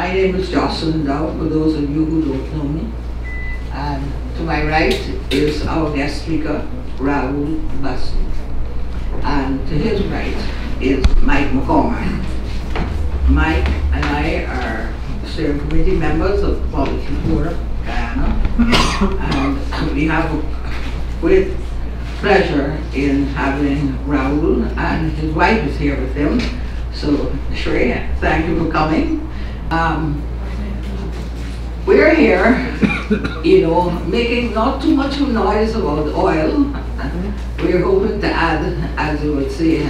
My name is Jocelyn Dow, for those of you who don't know me. And to my right is our guest speaker, Raoul Basu. And to his right is Mike McCormack. Mike and I are steering committee members of the Policy Forum, Guyana. And we have a great pleasure in having Raoul, and his wife is here with him. So, Shreya, thank you for coming. We're here, making not too much of noise about oil. We're hoping to add, as you would say,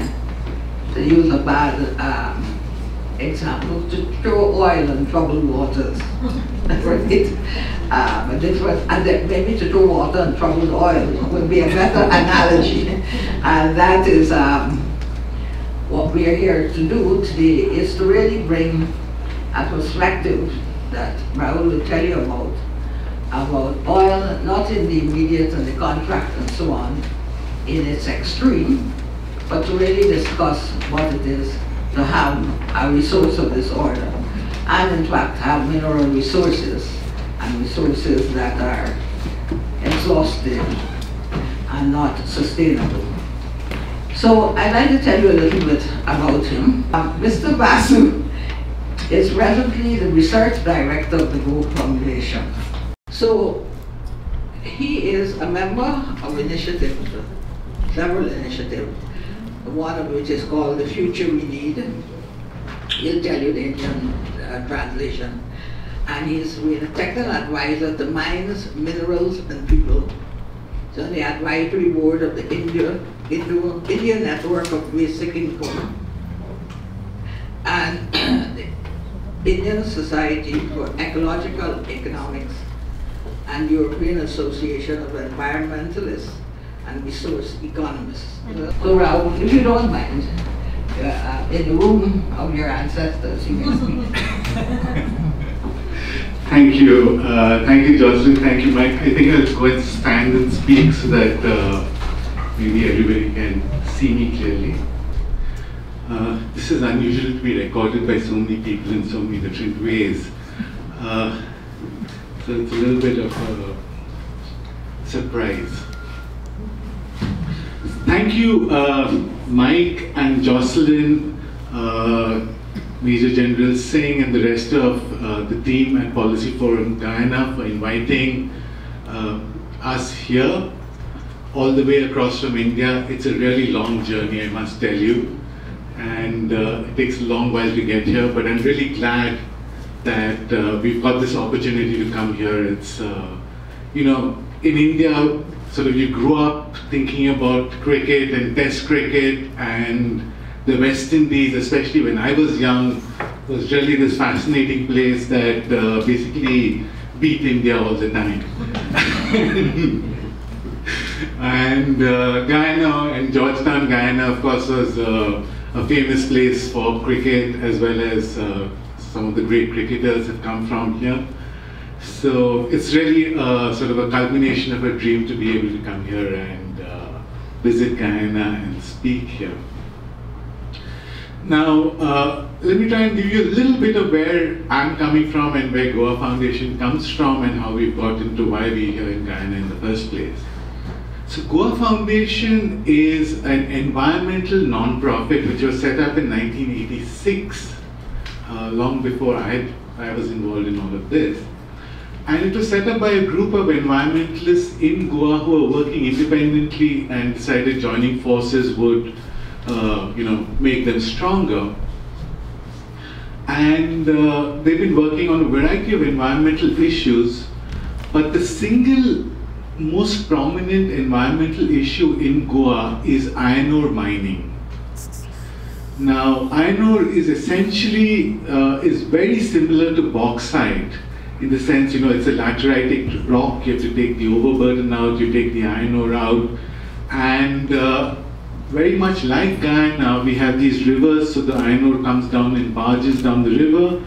to use a bad example, to throw oil in troubled waters. Right? But this was, and maybe to throw water in troubled oil would be a better analogy. And that is what we are here to do today, is to really bring a perspective that Raoul will tell you about oil, not in the immediate and the contract and so on, in its extreme, but to really discuss what it is to have a resource of this order, and in fact have mineral resources, and resources that are exhaustive and not sustainable. So I'd like to tell you a little bit about him. Mr. Basu is presently the research director of the Go Foundation. So he is a member of initiatives, several initiatives, one of which is called The Future We Need. He'll tell you the Indian translation. And he's been a technical advisor to Mines, Minerals and People. So the advisory board of the Indian Network of Basic Income and the Indian Society for Ecological Economics and European Association of Environmentalists and Resource Economists. So Raoul, if you don't mind, in the room of your ancestors, you can speak. Thank you. Thank you, Jocelyn. Thank you, Mike. I think I'll go and stand and speak so that maybe everybody can see me clearly. This is unusual to be recorded by so many people in so many different ways. So it's a little bit of a surprise. Thank you, Mike and Jocelyn, Major General Singh and the rest of the team at Policy Forum Guyana for inviting us here all the way across from India. It's a really long journey, I must tell you, and it takes a long while to get here, but I'm really glad that we've got this opportunity to come here. It's, in India, sort of you grew up thinking about cricket and Test cricket, and the West Indies, especially when I was young, was really this fascinating place that basically beat India all the time. And Guyana and Georgetown, Guyana, of course, was a famous place for cricket, as well as some of the great cricketers have come from here. So it's really sort of a culmination of a dream to be able to come here and visit Guyana and speak here. Now, let me try and give you a little bit of where I'm coming from and where Goa Foundation comes from and how we've got into why we're here in Guyana in the first place. So Goa Foundation is an environmental non-profit which was set up in 1986, long before I was involved in all of this. And it was set up by a group of environmentalists in Goa who were working independently and decided joining forces would make them stronger. And they've been working on a variety of environmental issues, but the single most prominent environmental issue in Goa is iron ore mining. Now, iron ore is essentially is very similar to bauxite in the sense, it's a lateritic rock. You have to take the overburden out, you take the iron ore out, and very much like Guyana, we have these rivers, so the iron ore comes down in barges down the river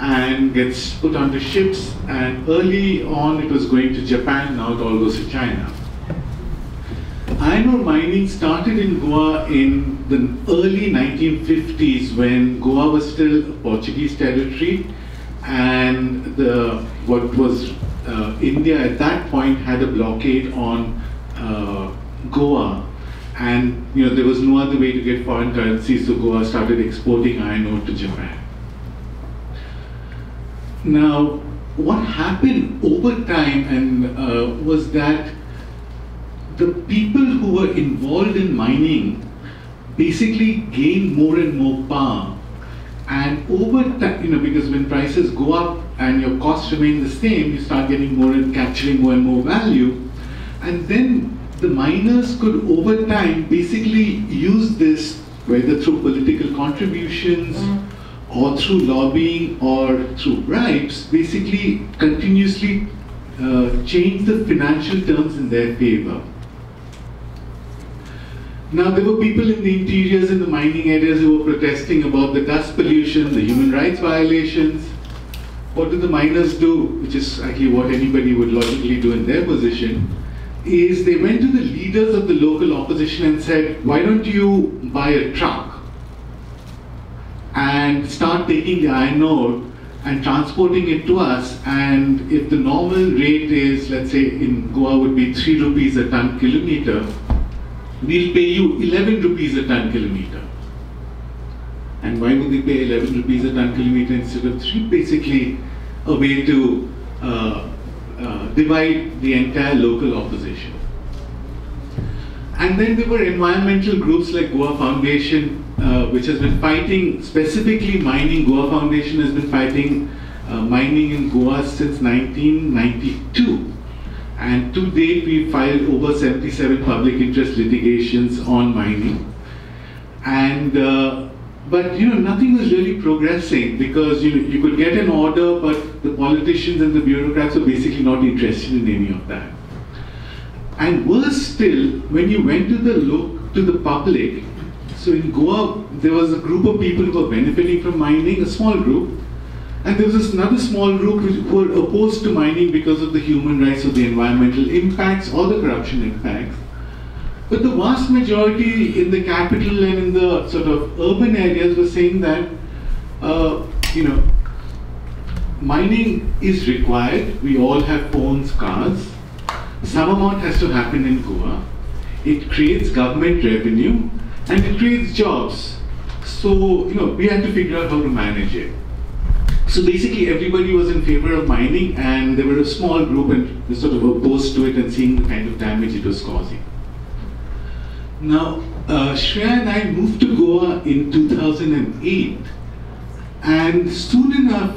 and gets put onto ships, and early on it was going to Japan, now it all goes to China. Iron ore mining started in Goa in the early 1950s when Goa was still a Portuguese territory, and what was India at that point had a blockade on Goa, and there was no other way to get foreign currency, so Goa started exporting iron ore to Japan. Now, what happened over time was that the people who were involved in mining basically gained more and more power, and over time, because when prices go up and your costs remain the same, you start getting more and capturing more and more value, and then the miners could over time basically use this, whether through political contributions or through lobbying or through bribes, basically continuously change the financial terms in their favor. Now, there were people in the interiors and the mining areas who were protesting about the dust pollution, the human rights violations. What do the miners do, which is actually what anybody would logically do in their position, is they went to the leaders of the local opposition and said, why don't you buy a truck and start taking the iron ore and transporting it to us, and if the normal rate is, let's say in Goa would be 3 rupees a ton kilometer, we'll pay you 11 rupees a ton kilometer. And why would they pay 11 rupees a ton kilometer instead of 3? Basically a way to divide the entire local opposition. And then there were environmental groups like Goa Foundation, which has been fighting, specifically mining. Goa Foundation has been fighting mining in Goa since 1992. And to date, we filed over 77 public interest litigations on mining. And but nothing was really progressing, because you could get an order, but the politicians and the bureaucrats were basically not interested in any of that. And worse still, when you went to the public, so in Goa there was a group of people who were benefiting from mining, a small group, and there was another small group who were opposed to mining because of the human rights or the environmental impacts or the corruption impacts. But the vast majority in the capital and in the sort of urban areas were saying that, mining is required. We all have phones, cars. Some amount has to happen in Goa. It creates government revenue and it creates jobs. So, we had to figure out how to manage it. So basically everybody was in favor of mining, and there were a small group and they sort of opposed to it and seeing the kind of damage it was causing. Now, Shreya and I moved to Goa in 2008, and soon enough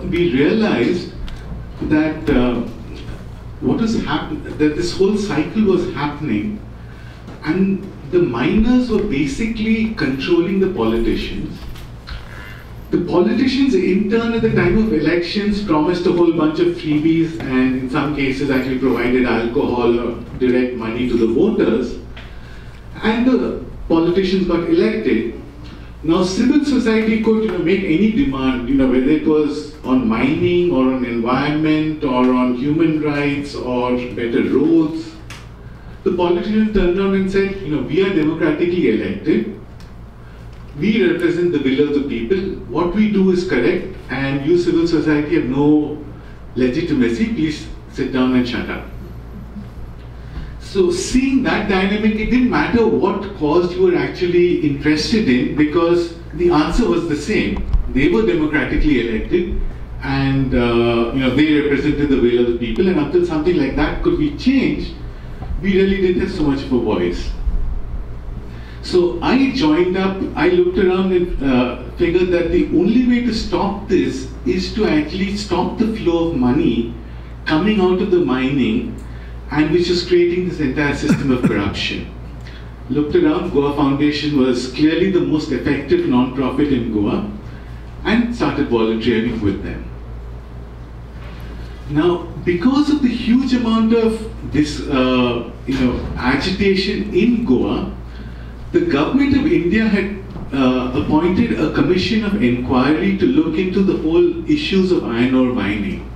we realized that that this whole cycle was happening, and the miners were basically controlling the politicians. The politicians in turn at the time of elections promised a whole bunch of freebies, and in some cases actually provided alcohol or direct money to the voters, and the politicians got elected. Now civil society could make any demand, whether it was on mining or on environment or on human rights or better roads. The politicians turned around and said, we are democratically elected. We represent the will of the people. What we do is correct, and you civil society have no legitimacy. Please sit down and shut up. So seeing that dynamic, it didn't matter what cause you were actually interested in, because the answer was the same. They were democratically elected, and they represented the will of the people, and until something like that could be changed, we really didn't have so much of a voice. So I joined up, I looked around and figured that the only way to stop this is to actually stop the flow of money coming out of the mining, and which is creating this entire system of corruption. Looked around, Goa Foundation was clearly the most effective non-profit in Goa, and started volunteering with them. Now, because of the huge amount of this agitation in Goa, the government of India had appointed a commission of inquiry to look into the whole issues of iron ore mining.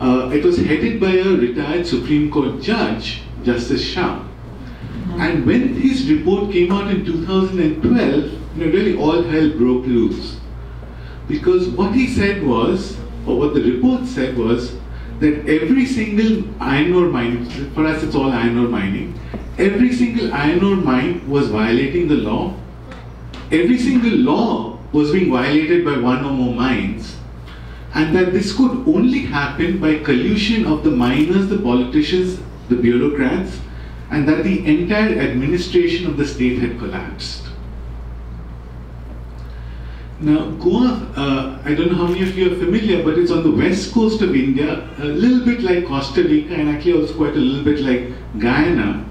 It was headed by a retired Supreme Court judge, Justice Shah. And when his report came out in 2012, really all hell broke loose. Because what he said was, or what the report said was, that every single iron ore mine, for us it's all iron ore mining, every single iron ore mine was violating the law. Every single law was being violated by one or more mines, and that this could only happen by collusion of the miners, the politicians, the bureaucrats, and that the entire administration of the state had collapsed. Now, Goa, I don't know how many of you are familiar, but it's on the west coast of India, a little bit like Costa Rica, and actually also quite a little bit like Guyana.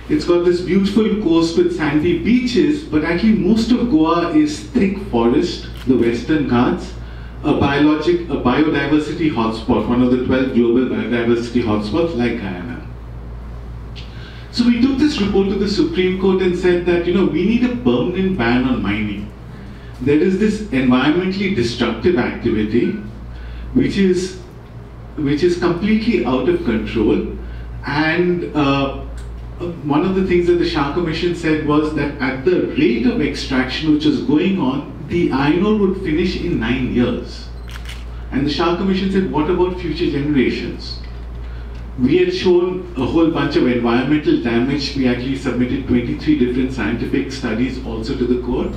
It's got this beautiful coast with sandy beaches, but actually most of Goa is thick forest, the Western Ghats, a biodiversity hotspot, one of the 12 global biodiversity hotspots like Guyana. So we took this report to the Supreme Court and said that, we need a permanent ban on mining. There is this environmentally destructive activity which is completely out of control, and one of the things that the Shah Commission said was that at the rate of extraction which was going on, the iron ore would finish in 9 years. And the Shah Commission said, what about future generations? We had shown a whole bunch of environmental damage. We actually submitted 23 different scientific studies also to the court.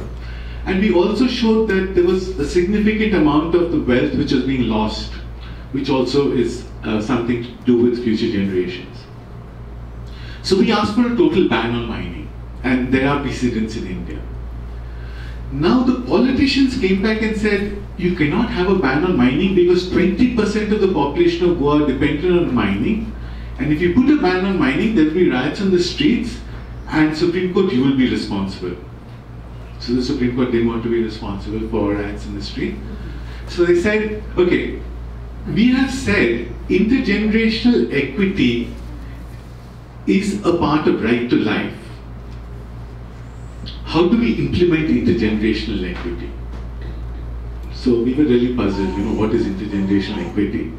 And we also showed that there was a significant amount of the wealth which was being lost, which also is something to do with future generations. So we asked for a total ban on mining, and there are precedents in India. Now the politicians came back and said, you cannot have a ban on mining because 20% of the population of Goa are dependent on mining, and if you put a ban on mining, there will be riots on the streets, and Supreme Court, you will be responsible. So the Supreme Court didn't want to be responsible for riots in the street. So they said, okay, we have said intergenerational equity is a part of right to life. How do we implement intergenerational equity? So we were really puzzled, what is intergenerational equity?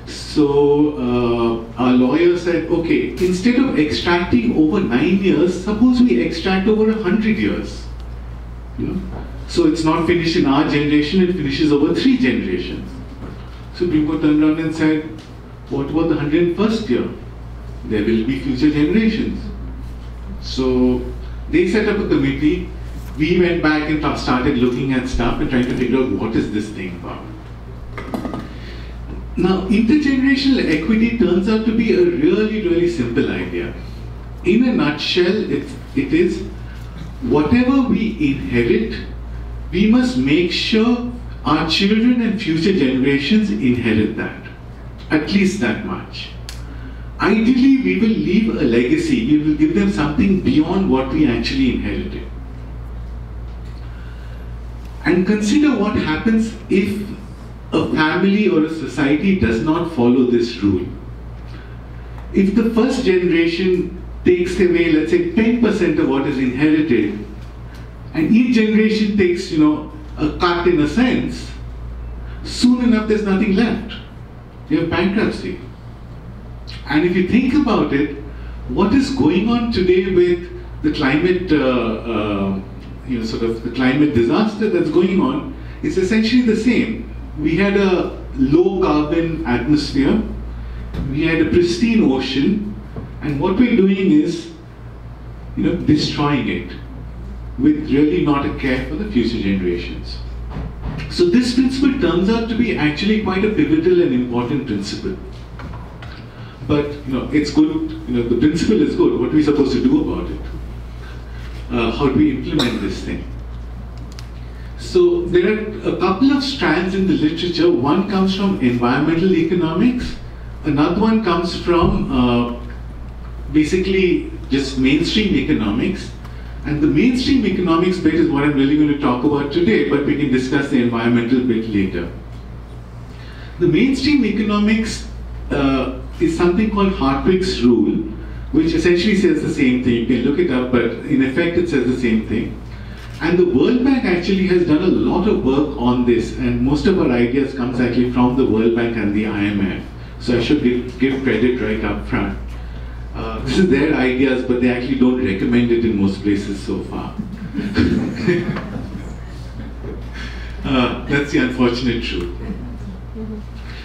So our lawyer said, okay, instead of extracting over 9 years, suppose we extract over 100 years. So it's not finished in our generation, it finishes over 3 generations. Supreme Court turned around and said, what about the 101st year? There will be future generations. So they set up a committee. We went back and started looking at stuff and trying to figure out what is this thing about. Now, intergenerational equity turns out to be a really, really simple idea. In a nutshell, it is whatever we inherit, we must make sure our children and future generations inherit that. At least that much. Ideally, we will leave a legacy. We will give them something beyond what we actually inherited. And consider what happens if a family or a society does not follow this rule. If the first generation takes away, let's say, 10% of what is inherited, and each generation takes, a cut in a sense, soon enough there's nothing left. You have bankruptcy. And if you think about it, what is going on today with the climate, sort of the climate disaster that's going on, is essentially the same. We had a low carbon atmosphere, we had a pristine ocean, and what we're doing is, destroying it with really not a care for the future generations. So this principle turns out to be actually quite a pivotal and important principle. But it's good, the principle is good. What are we supposed to do about it? How do we implement this thing? So there are a couple of strands in the literature. One comes from environmental economics. Another one comes from basically just mainstream economics. And the mainstream economics bit is what I'm really going to talk about today, but we can discuss the environmental bit later. The mainstream economics is something called Hartwick's Rule, which essentially says the same thing. You can look it up, but in effect it says the same thing. And the World Bank actually has done a lot of work on this, and most of our ideas comes actually from the World Bank and the IMF. So I should give credit right up front. This is their ideas, but they actually don't recommend it in most places so far. That's the unfortunate truth.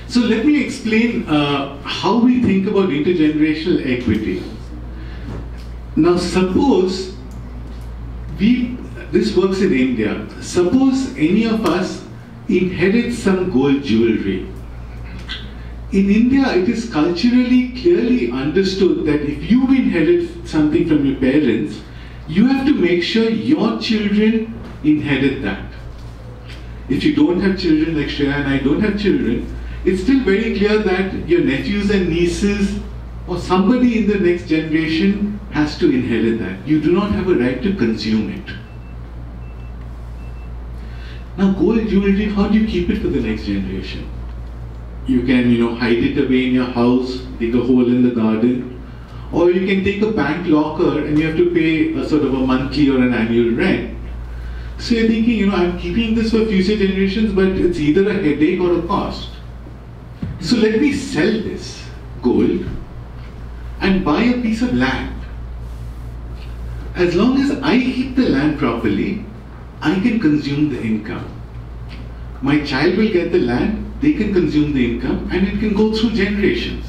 So let me explain how we think about intergenerational equity. Now suppose this works in India. Suppose any of us inherit some gold jewelry. In India, it is culturally clearly understood that if you inherit something from your parents, you have to make sure your children inherit that. If you don't have children, like Shreya and I don't have children, it's still very clear that your nephews and nieces or somebody in the next generation has to inherit that. You do not have a right to consume it. Now gold jewelry, how do you keep it for the next generation? You can, hide it away in your house, dig a hole in the garden, or you can take a bank locker and you have to pay a sort of a monthly or an annual rent. So you're thinking, I'm keeping this for future generations, but it's either a headache or a cost. So let me sell this gold and buy a piece of land. As long as I keep the land properly, I can consume the income. My child will get the land, they can consume the income, and it can go through generations.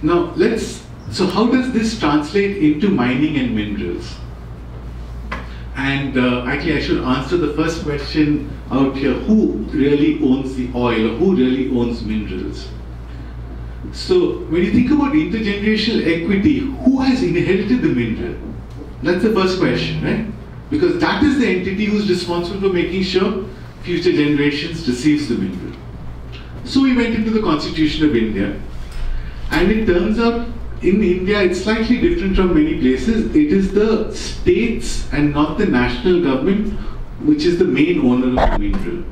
Now so how does this translate into mining and minerals? And actually I should answer the first question out here, who really owns the oil or who really owns minerals? So when you think about intergenerational equity, who has inherited the mineral? That's the first question, right? Because that is the entity who's responsible for making sure future generations receives the mineral. So we went into the Constitution of India, and it turns out in India it's slightly different from many places. It is the states and not the national government which is the main owner of the mineral.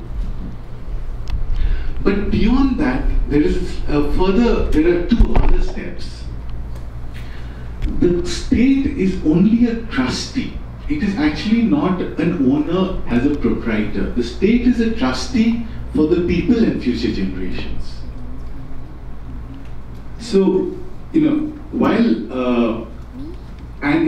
But beyond that, there are two other steps. The state is only a trustee. It is actually not an owner as a proprietor. The state is a trustee for the people and future generations. So, and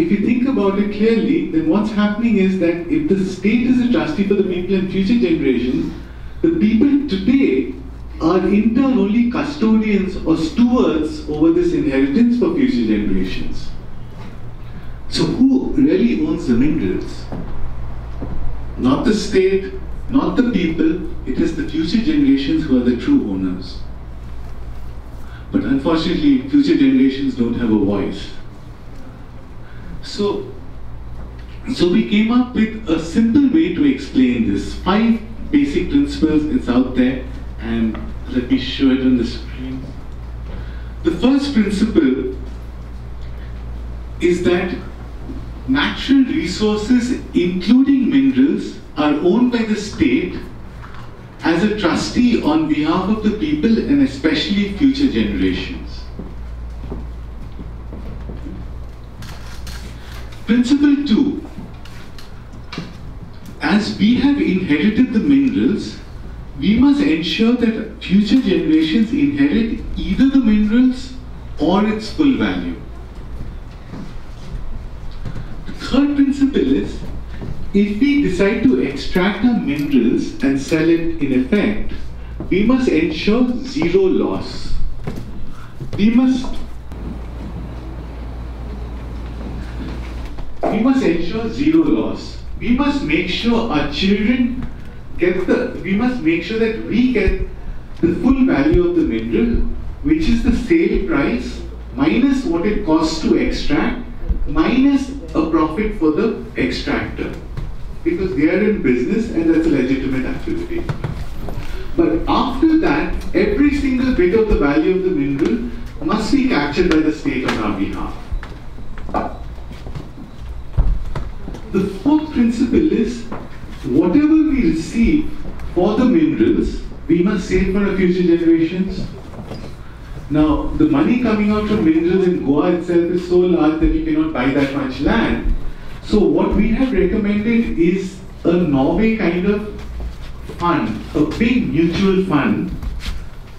if you think about it clearly, then what's happening is that if the state is a trustee for the people and future generations, the people today are in turn only custodians or stewards over this inheritance for future generations. So who really owns the minerals? Not the state, not the people, it is the future generations who are the true owners. But unfortunately, future generations don't have a voice. So we came up with a simple way to explain this. 5 basic principles, it's out there, and let me show it on the screen. The first principle is that natural resources, including minerals, are owned by the state as a trustee on behalf of the people and especially future generations. Principle 2. As we have inherited the minerals, we must ensure that future generations inherit either the minerals or its full value. The third principle is, if we decide to extract our minerals and sell it in effect, we must ensure zero loss. We must ensure zero loss. We must make sure our children we must make sure that we get the full value of the mineral, which is the sale price minus what it costs to extract, minus a profit for the extractor. Because they are in business and that's a legitimate activity. But after that, every single bit of the value of the mineral must be captured by the state on our behalf. The fourth principle is, whatever we receive for the minerals, we must save for our future generations. Now, the money coming out from minerals in Goa itself is so large that you cannot buy that much land. So what we have recommended is a Norway kind of fund, a big mutual fund,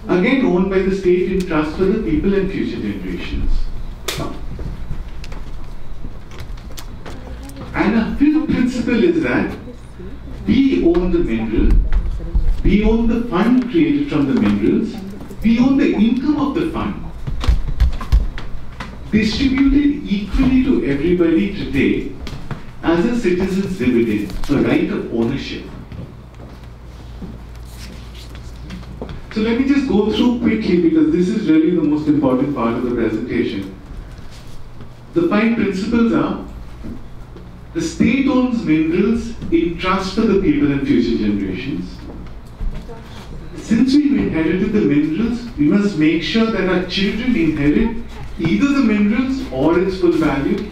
again owned by the state in trust for the people and future generations. And a fifth principle is that We own the mineral, we own the fund created from the minerals, we own the income of the fund. Distributed equally to everybody today as a citizen's dividend, a right of ownership. So let me just go through quickly because this is really the most important part of the presentation. The 5 principles are: the state owns minerals in trust for the people and future generations. Since we've inherited the minerals, we must make sure that our children inherit either the minerals or its full value.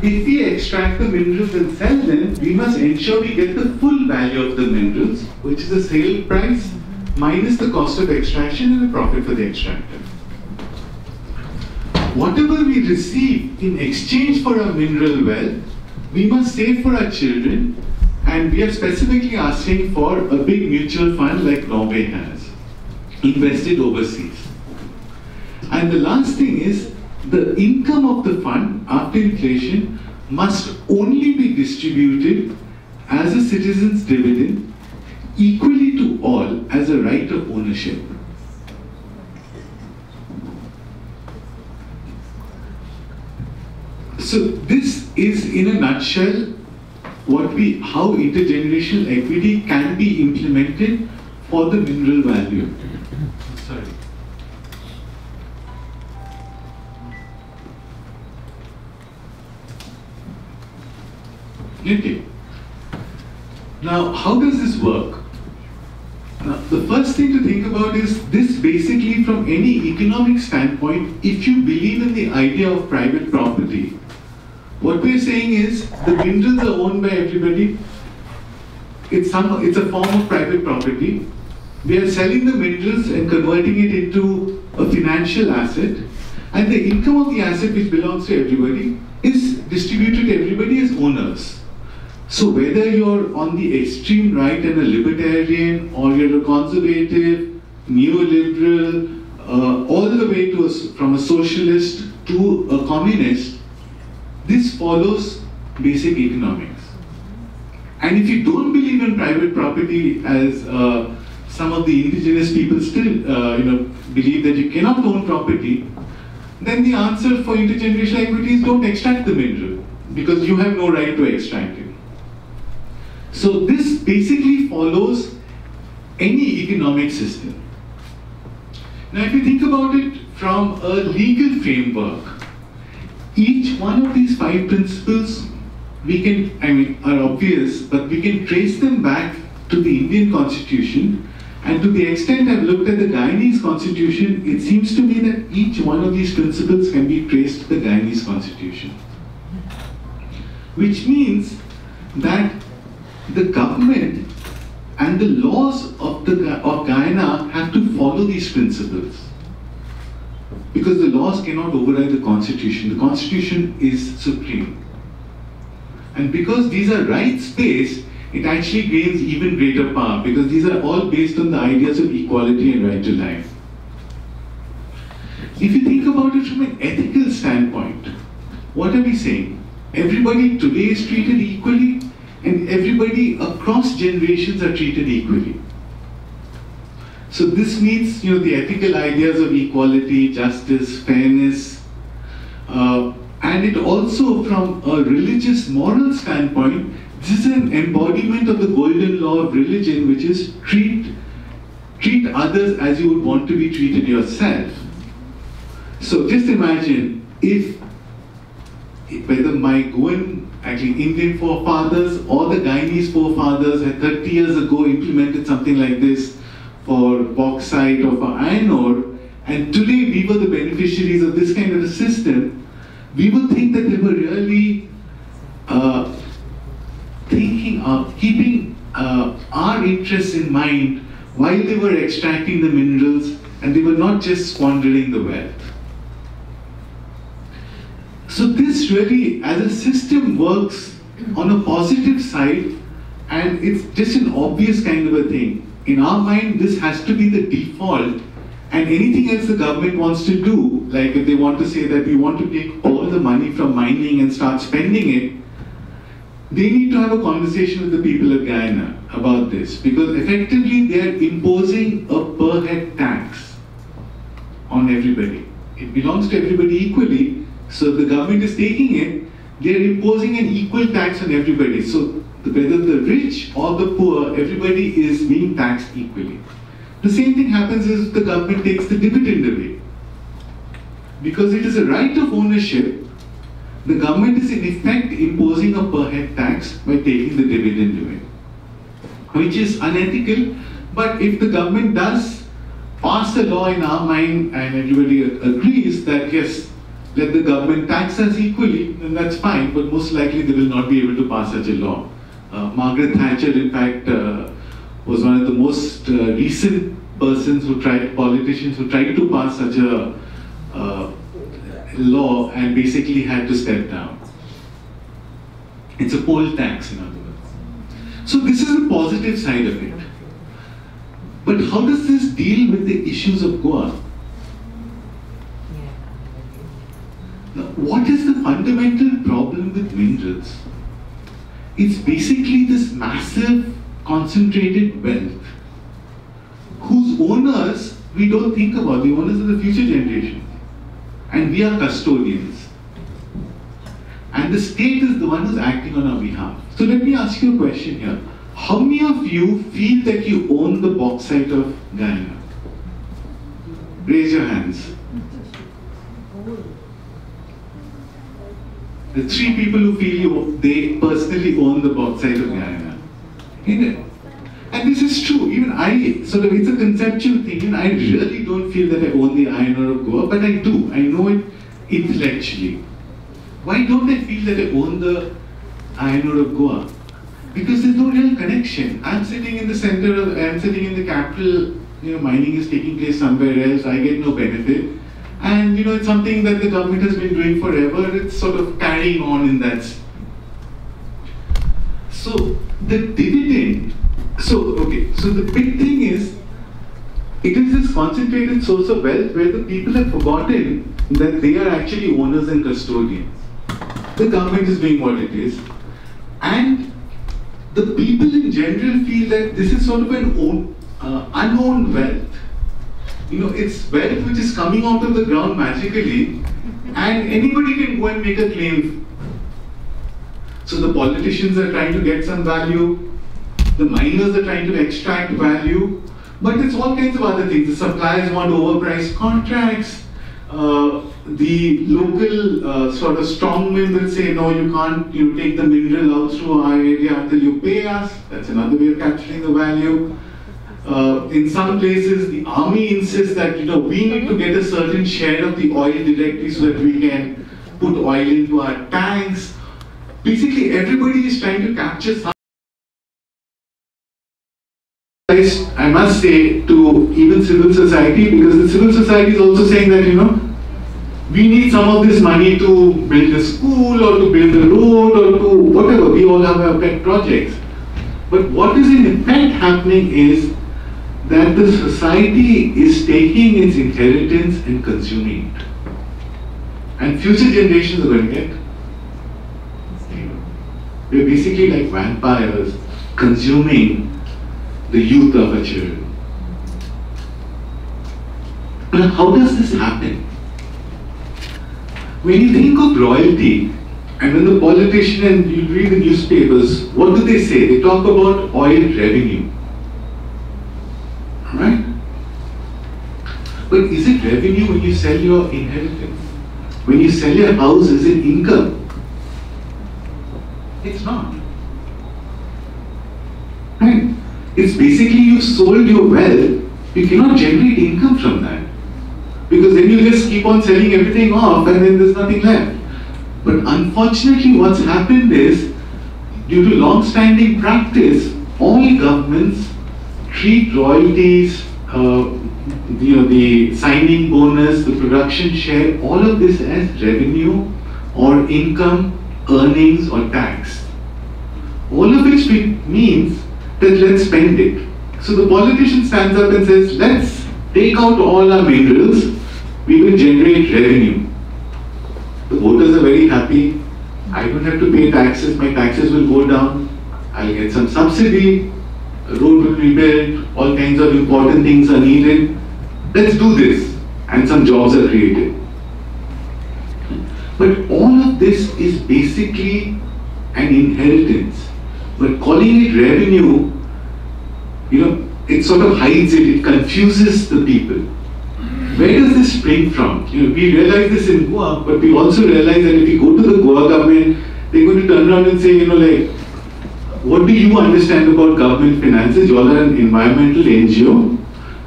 If we extract the minerals and sell them, we must ensure we get the full value of the minerals, which is the sale price minus the cost of extraction and a profit for the extractor. Whatever we receive in exchange for our mineral wealth, we must save for our children, and we are specifically asking for a big mutual fund like Norway has, invested overseas. And the last thing is, the income of the fund after inflation must only be distributed as a citizen's dividend equally to all as a right of ownership. So this is in a nutshell how intergenerational equity can be implemented for the mineral value. Sorry. Okay. Now, how does this work? Now, the first thing to think about is this basically from any economic standpoint, if you believe in the idea of private property, what we're saying is the minerals are owned by everybody. It's a form of private property. We are selling the minerals and converting it into a financial asset, and the income of the asset which belongs to everybody is distributed to everybody as owners. So whether you're on the extreme right and a libertarian, or you're a conservative, neoliberal, all the way to from a socialist to a communist, this follows basic economics. And if you don't believe in private property, as some of the indigenous people still believe that you cannot own property, then the answer for intergenerational equity is don't extract the mineral, because you have no right to extract it. So this basically follows any economic system. Now if you think about it from a legal framework, each one of these 5 principles are obvious, but we can trace them back to the Indian Constitution, and to the extent I've looked at the Guyanese Constitution, it seems to me that each one of these principles can be traced to the Guyanese Constitution. Which means that the government and the laws of Guyana have to follow these principles, because the laws cannot override the Constitution. The Constitution is supreme. And because these are rights-based, it actually gains even greater power, because these are all based on the ideas of equality and right to life. If you think about it from an ethical standpoint, what are we saying? Everybody today is treated equally, and everybody across generations are treated equally. So this means, the ethical ideas of equality, justice, fairness, and it also from a religious moral standpoint, this is an embodiment of the golden law of religion, which is treat others as you would want to be treated yourself. So just imagine if whether my Goan, actually Indian forefathers or the Guyanese forefathers had 30 years ago implemented something like this for bauxite or for iron ore, and today we were the beneficiaries of this kind of a system, we would think that they were really keeping our interests in mind while they were extracting the minerals, and they were not just squandering the wealth. So this really, as a system, works on a positive side, and it's just an obvious kind of a thing. In our mind, this has to be the default, and anything else the government wants to do, like if they want to say that we want to take all the money from mining and start spending it, they need to have a conversation with the people of Guyana about this, because effectively they are imposing a per head tax on everybody. It belongs to everybody equally, so if the government is taking it, they are imposing an equal tax on everybody. So whether the rich or the poor, everybody is being taxed equally. The same thing happens if the government takes the dividend away. Because it is a right of ownership, the government is in effect imposing a per head tax by taking the dividend away, which is unethical. But if the government does pass a law in our mind and everybody agrees that yes, let the government tax us equally, then that's fine, but most likely they will not be able to pass such a law. Margaret Thatcher, in fact, was one of the most recent politicians who tried to pass such a law and basically had to step down. It's a poll tax, in other words. So this is the positive side of it. But how does this deal with the issues of Goa? Now, what is the fundamental problem with minerals? It's basically this massive concentrated wealth whose owners we don't think about. The owners are the future generations. And we are custodians. And the state is the one who's acting on our behalf. So let me ask you a question here. How many of you feel that you own the bauxite of Guyana? Raise your hands. The 3 people who feel they personally own the bauxite of Guyana. And this is true. Even I, it's a conceptual thing, and I really don't feel that I own the iron ore of Goa, but I do. I know it intellectually. Why don't I feel that I own the iron ore of Goa? Because there's no real connection. I'm sitting in the center of, I'm sitting in the capital, mining is taking place somewhere else, I get no benefit. And it's something that the government has been doing forever, it's sort of carrying on in that. So the dividend, so the big thing is, it is this concentrated source of wealth where the people have forgotten that they are actually owners and custodians. The government is doing what it is. And the people in general feel that this is sort of an unowned wealth. It's wealth which is coming out of the ground magically, and anybody can go and make a claim. So the politicians are trying to get some value, the miners are trying to extract value, but it's all kinds of other things. The suppliers want overpriced contracts, the local sort of strongmen will say, no, you can't take the mineral out through our area until you pay us. That's another way of capturing the value. In some places, the army insists that we need to get a certain share of the oil directly so that we can put oil into our tanks. Basically, everybody is trying to capture some. I must say to even civil society, because the civil society is also saying that we need some of this money to build a school or to build a road or to whatever. We all have our pet projects. But what is in effect happening is that the society is taking its inheritance and consuming it. And future generations are going to get. We're basically like vampires consuming the youth of our children. Now, how does this happen? When you think of royalty, and when the politician and you read the newspapers, what do they say? They talk about oil revenue. Right? But is it revenue when you sell your inheritance? When you sell your house, is it income? It's not. Right? It's basically you sold your wealth, you cannot generate income from that. Because then you just keep on selling everything off and then there's nothing left. But unfortunately what's happened is, due to long-standing practice, all governments treat royalties, the signing bonus, the production share, all of this as revenue or income, earnings or tax. All of which means that let's spend it. So the politician stands up and says, let's take out all our minerals, we will generate revenue. The voters are very happy, I don't have to pay taxes, my taxes will go down, I'll get some subsidy, a road will be built, all kinds of important things are needed. Let's do this, and some jobs are created. But all of this is basically an inheritance. But calling it revenue, it sort of hides it, it confuses the people. Where does this spring from? We realize this in Goa, but we also realize that if you go to the Goa government, they're going to turn around and say, what do you understand about government finances? You all are an environmental NGO,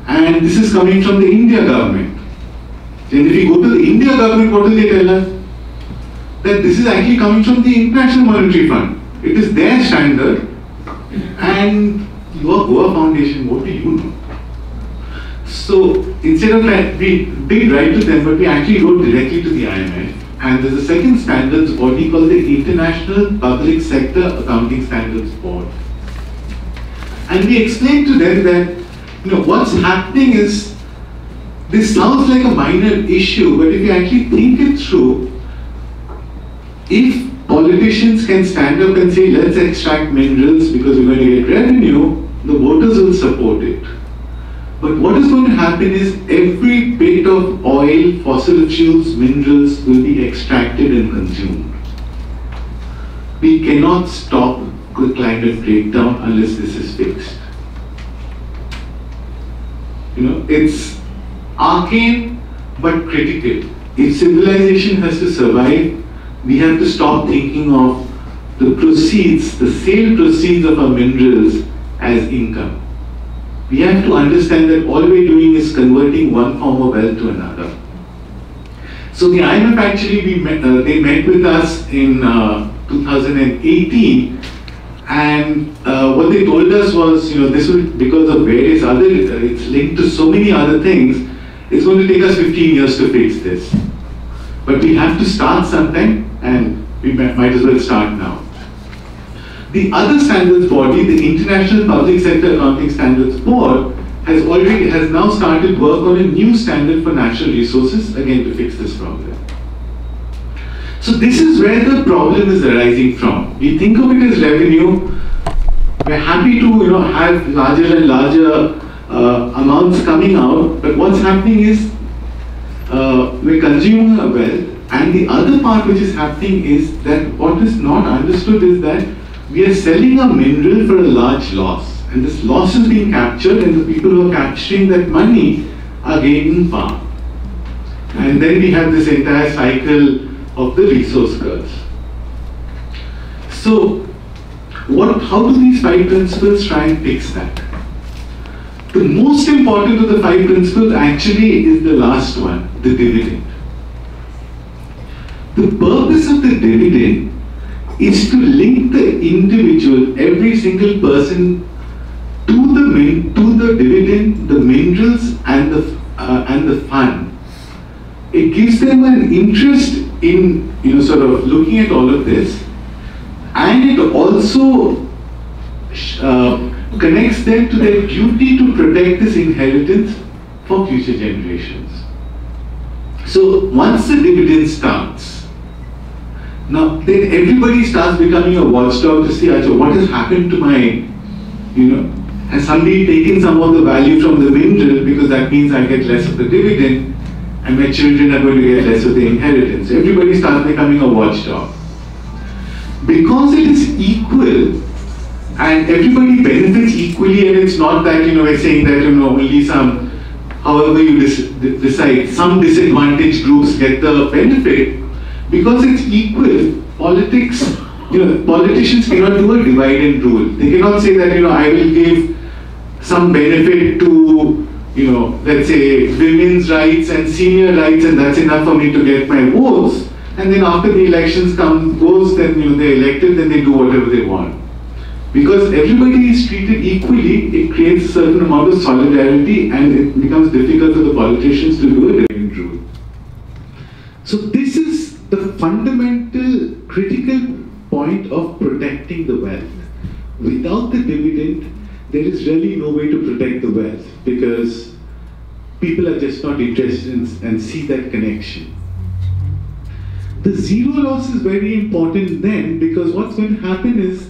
and this is coming from the India government. And if you go to the India government, what do they tell us? That this is actually coming from the International Monetary Fund. It is their standard, and your Goa Foundation, what do you know? So instead of that, we did write to them, but we actually wrote directly to the IMF. And there's a second standards body called the International Public Sector Accounting Standards Board. And we explained to them that, what's happening is, this sounds like a minor issue, but if you actually think it through, if politicians can stand up and say, let's extract minerals because we're going to get revenue, the voters will support it. But what is going to happen is every bit of oil, fossil fuels, minerals will be extracted and consumed. We cannot stop the climate breakdown unless this is fixed. It's arcane but critical. If civilization has to survive, we have to stop thinking of the proceeds, the sale proceeds of our minerals as income. We have to understand that all we're doing is converting one form of wealth to another. So the IMF actually, they met with us in 2018, and what they told us was, this will, because of various other, it's linked to so many other things, it's going to take us 15 years to fix this. But we have to start sometime, and we might as well start now. The other standards body, the International Public Sector Accounting Standards Board, has now started work on a new standard for natural resources, again to fix this problem. So this is where the problem is arising from. We think of it as revenue. We're happy to have larger and larger amounts coming out, but what's happening is we're consuming a wealth, and the other part which is happening is that what is not understood is that we are selling a mineral for a large loss, and this loss is being captured, and the people who are capturing that money are gaining power. And then we have this entire cycle of the resource curves. So, how do these 5 principles try and fix that? The most important of the 5 principles actually is the last one, the dividend. The purpose of the dividend is to link the individual, every single person, to the dividend, the minerals, and the fund. It gives them an interest in sort of looking at all of this, and it also connects them to their duty to protect this inheritance for future generations. So once the dividend starts, now then everybody starts becoming a watchdog to see, what has happened to my, has somebody taken some of the value from the mineral, because that means I get less of the dividend, and my children are going to get less of the inheritance. Everybody starts becoming a watchdog. Because it is equal, and everybody benefits equally, and it's not that, we're saying that, only some, however you decide, some disadvantaged groups get the benefit. Because it's equal, politics, politicians cannot do a divide and rule. They cannot say that, I will give some benefit to, let's say, women's rights and senior rights, and that's enough for me to get my votes. And then after the elections goes, then, they're elected, then they do whatever they want. Because everybody is treated equally, it creates a certain amount of solidarity, and it becomes difficult for the politicians to do a divide and rule. So this is the fundamental, critical point of protecting the wealth. Without the dividend, there is really no way to protect the wealth, because people are just not interested in and see that connection. The zero loss is very important then, because what's going to happen is,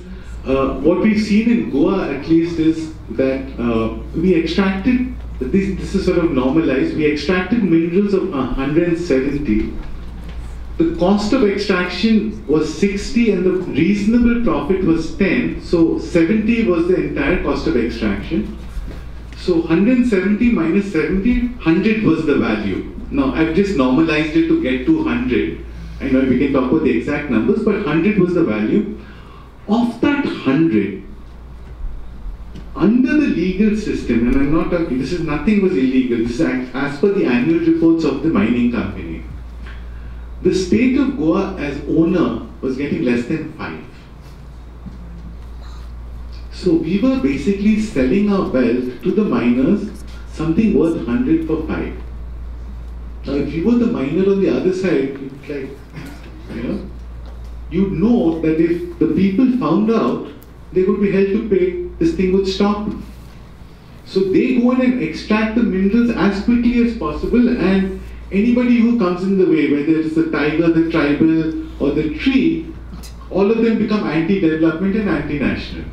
what we've seen in Goa at least is that we extracted, this is sort of normalized, we extracted minerals of 170. The cost of extraction was 60 and the reasonable profit was 10. So 70 was the entire cost of extraction. So 170 minus 70, 100 was the value. Now I've just normalized it to get to 100. I know we can talk about the exact numbers, but 100 was the value. Of that 100, under the legal system, and I'm not talking, this is nothing was illegal, this is as per the annual reports of the mining company. The state of Goa as owner was getting less than 5. So we were basically selling our wealth to the miners, something worth 100 for 5. Now if you were the miner on the other side, it's like, you'd know that if the people found out, they would be held to pay, this thing would stop. So they go in and extract the minerals as quickly as possible, and anybody who comes in the way, whether it's the tiger, the tribal, or the tree, all of them become anti-development and anti-national.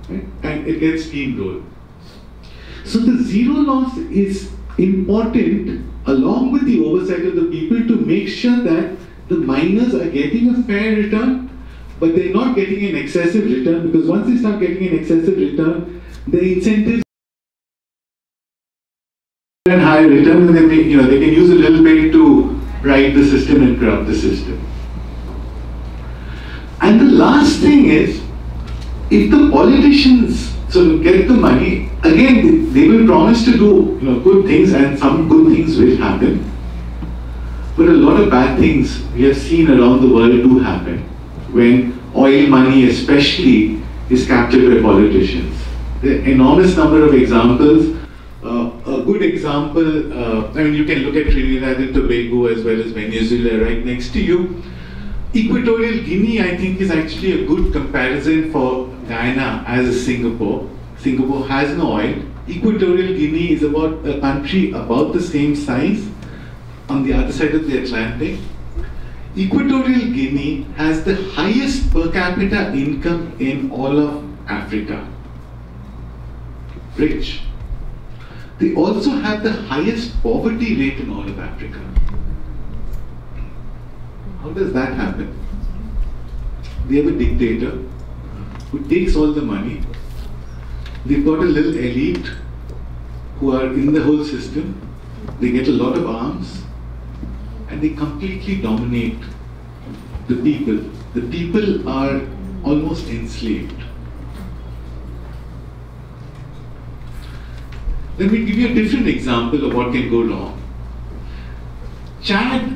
Right? And it gets steamrolled. So the zero loss is important, along with the oversight of the people, to make sure that the miners are getting a fair return, but they're not getting an excessive return, because once they start getting an excessive return, the incentives and high return, and they can use a little bit to ride the system and corrupt the system. And the last thing is, if the politicians sort of get the money, again they will promise to do good things, and some good things will happen. But a lot of bad things we have seen around the world do happen when oil money especially is captured by politicians. There are enormous number of examples. A good example, you can look at Trinidad and Tobago as well as Venezuela right next to you. Equatorial Guinea, I think, is actually a good comparison for Guyana as a Singapore. Singapore has no oil. Equatorial Guinea is about a country about the same size on the other side of the Atlantic. Equatorial Guinea has the highest per capita income in all of Africa. Rich. They also have the highest poverty rate in all of Africa. How does that happen? They have a dictator who takes all the money. They've got a little elite who are in the whole system. They get a lot of arms and they completely dominate the people. The people are almost enslaved. Let me give you a different example of what can go wrong. Chad,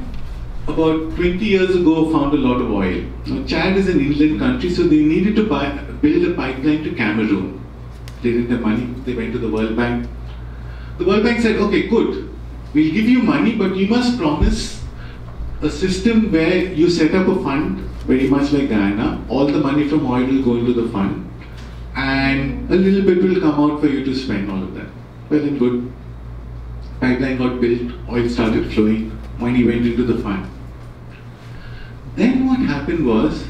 about 20 years ago, found a lot of oil. Now, Chad is an inland country, so they needed to build a pipeline to Cameroon. They didn't have money, they went to the World Bank. The World Bank said, okay, good, we'll give you money, but you must promise a system where you set up a fund, very much like Guyana. All the money from oil will go into the fund, and a little bit will come out for you to spend all of that. Well and good. Pipeline got built, oil started flowing, money went into the fund. Then what happened was,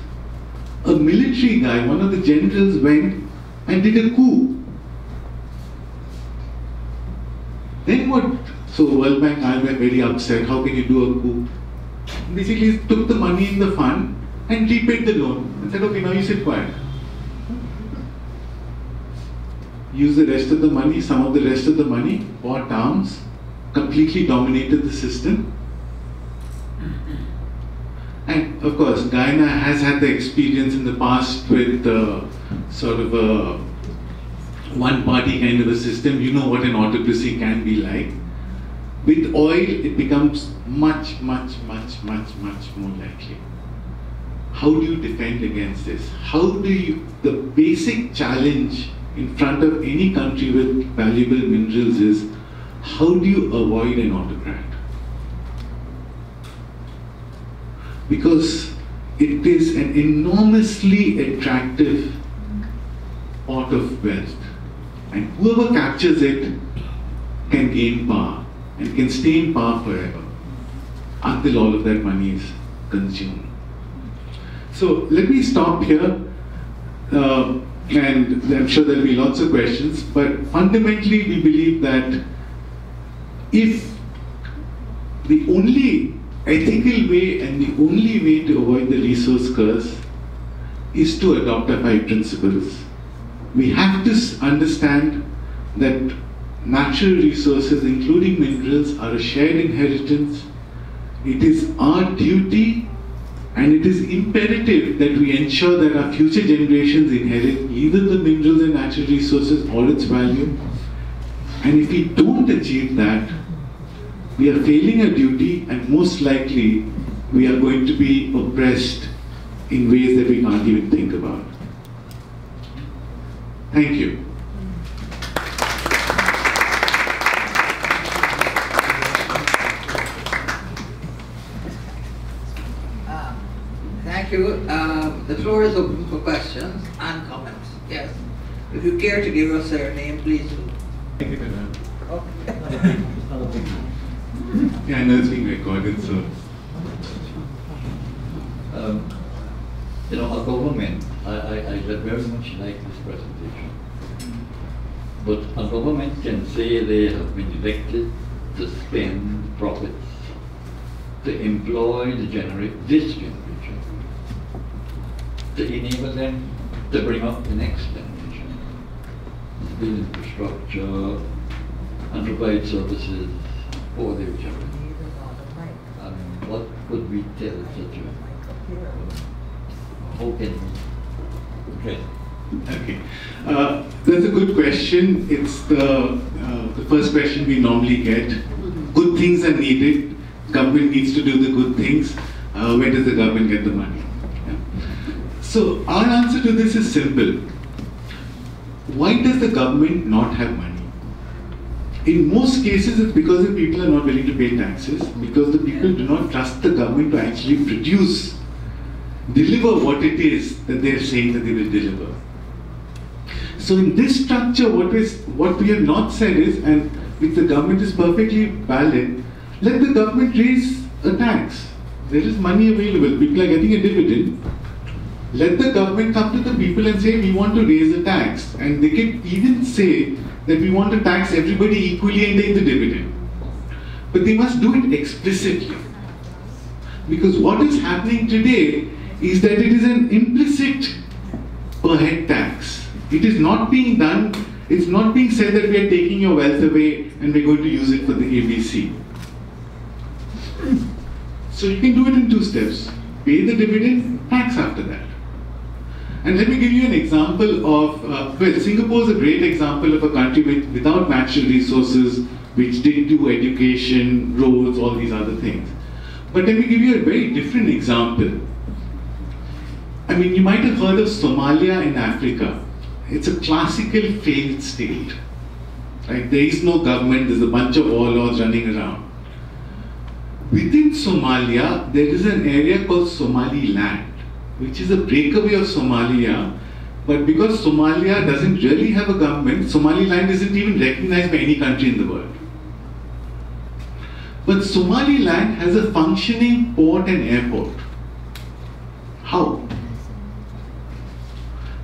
a military guy, one of the generals, went and did a coup. Then what? So World Bank and I were very upset. How can you do a coup? Basically, he took the money in the fund and repaid the loan and said, okay, now you sit quiet. Use the rest of the money, some of the rest of the money, bought arms, completely dominated the system. And of course, Guyana has had the experience in the past with sort of a one-party kind of a system. You know what an autocracy can be like. With oil, it becomes much more likely. How do you defend against this? How do you, the basic challenge in front of any country with valuable minerals is, how do you avoid an autocrat? Because it is an enormously attractive pot of wealth, and whoever captures it can gain power and can stay in power forever. until all of that money is consumed. So let me stop here, and I'm sure there'll be lots of questions, but fundamentally we believe that if the only ethical way and the only way to avoid the resource curse is to adopt our 5 principles. We have to understand that natural resources, including minerals, are a shared inheritance. It is our duty and it is imperative that we ensure that our future generations inherit either the minerals and natural resources or its value. And if we don't achieve that, we are failing our duty, and most likely we are going to be oppressed in ways that we can't even think about. Thank you. Thank you. The floor is open for questions and comments. Yes. If you care to give us your name, please do. Thank you, Madam. Okay. Yeah, I know it's being recorded, so. You know, our government, I very much like this presentation. But a government can say they have been elected to spend profits, to employ this generation, to enable them to bring up the next generation, to build infrastructure and provide services for their children. And what could we tell such a, how can we address? Okay, that's a good question. It's the first question we normally get. Good things are needed. Government needs to do the good things. Where does the government get the money? Yeah. So our answer to this is simple. Why does the government not have money? In most cases, it's because the people are not willing to pay taxes, because the people do not trust the government to actually deliver what it is that they're saying that they will deliver. So in this structure, what we have not said is, and which the government is perfectly valid, let the government raise a tax. There is money available, people are getting a dividend. Let the government come to the people and say, we want to raise a tax. And they can even say that we want to tax everybody equally and take the dividend. But they must do it explicitly. Because what is happening today is that it is an implicit per head tax. It is not being done, it's not being said that we are taking your wealth away and we're going to use it for the ABC. So you can do it in 2 steps. Pay the dividend, tax after that. And let me give you an example of, well, Singapore is a great example of a country without natural resources, which didn't do education, roads, all these other things. But let me give you a very different example. I mean, you might have heard of Somalia in Africa. It's a classical failed state. Right? There is no government, there's a bunch of warlords running around. Within Somalia, there is an area called Somaliland, which is a breakaway of Somalia, but because Somalia doesn't really have a government, Somaliland isn't even recognized by any country in the world. But Somaliland has a functioning port and airport. How?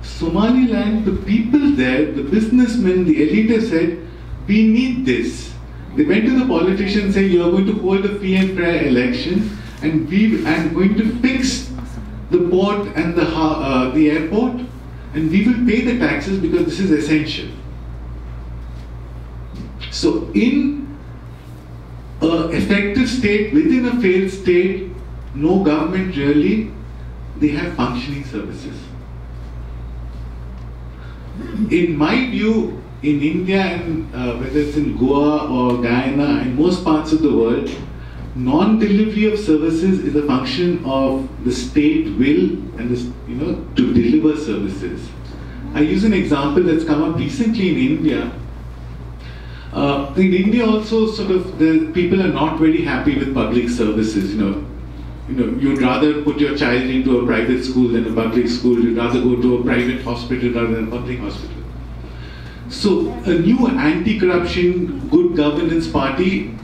Somaliland, the people there, the businessmen, the elite have said, we need this. They went to the politicians and said, you are going to hold a free and fair election and we are going to fix the port and the airport, and we will pay the taxes because this is essential. So in an effective state, within a failed state, no government really, they have functioning services. In my view, in India and whether it's in Goa or Guyana and most parts of the world, non-delivery of services is a function of the state will and to deliver services. I use an example that's come up recently in India. In India also, sort of, the people are not very happy with public services. You'd rather put your child into a private school than a public school. You'd rather go to a private hospital rather than a public hospital. So a new anti-corruption, good governance party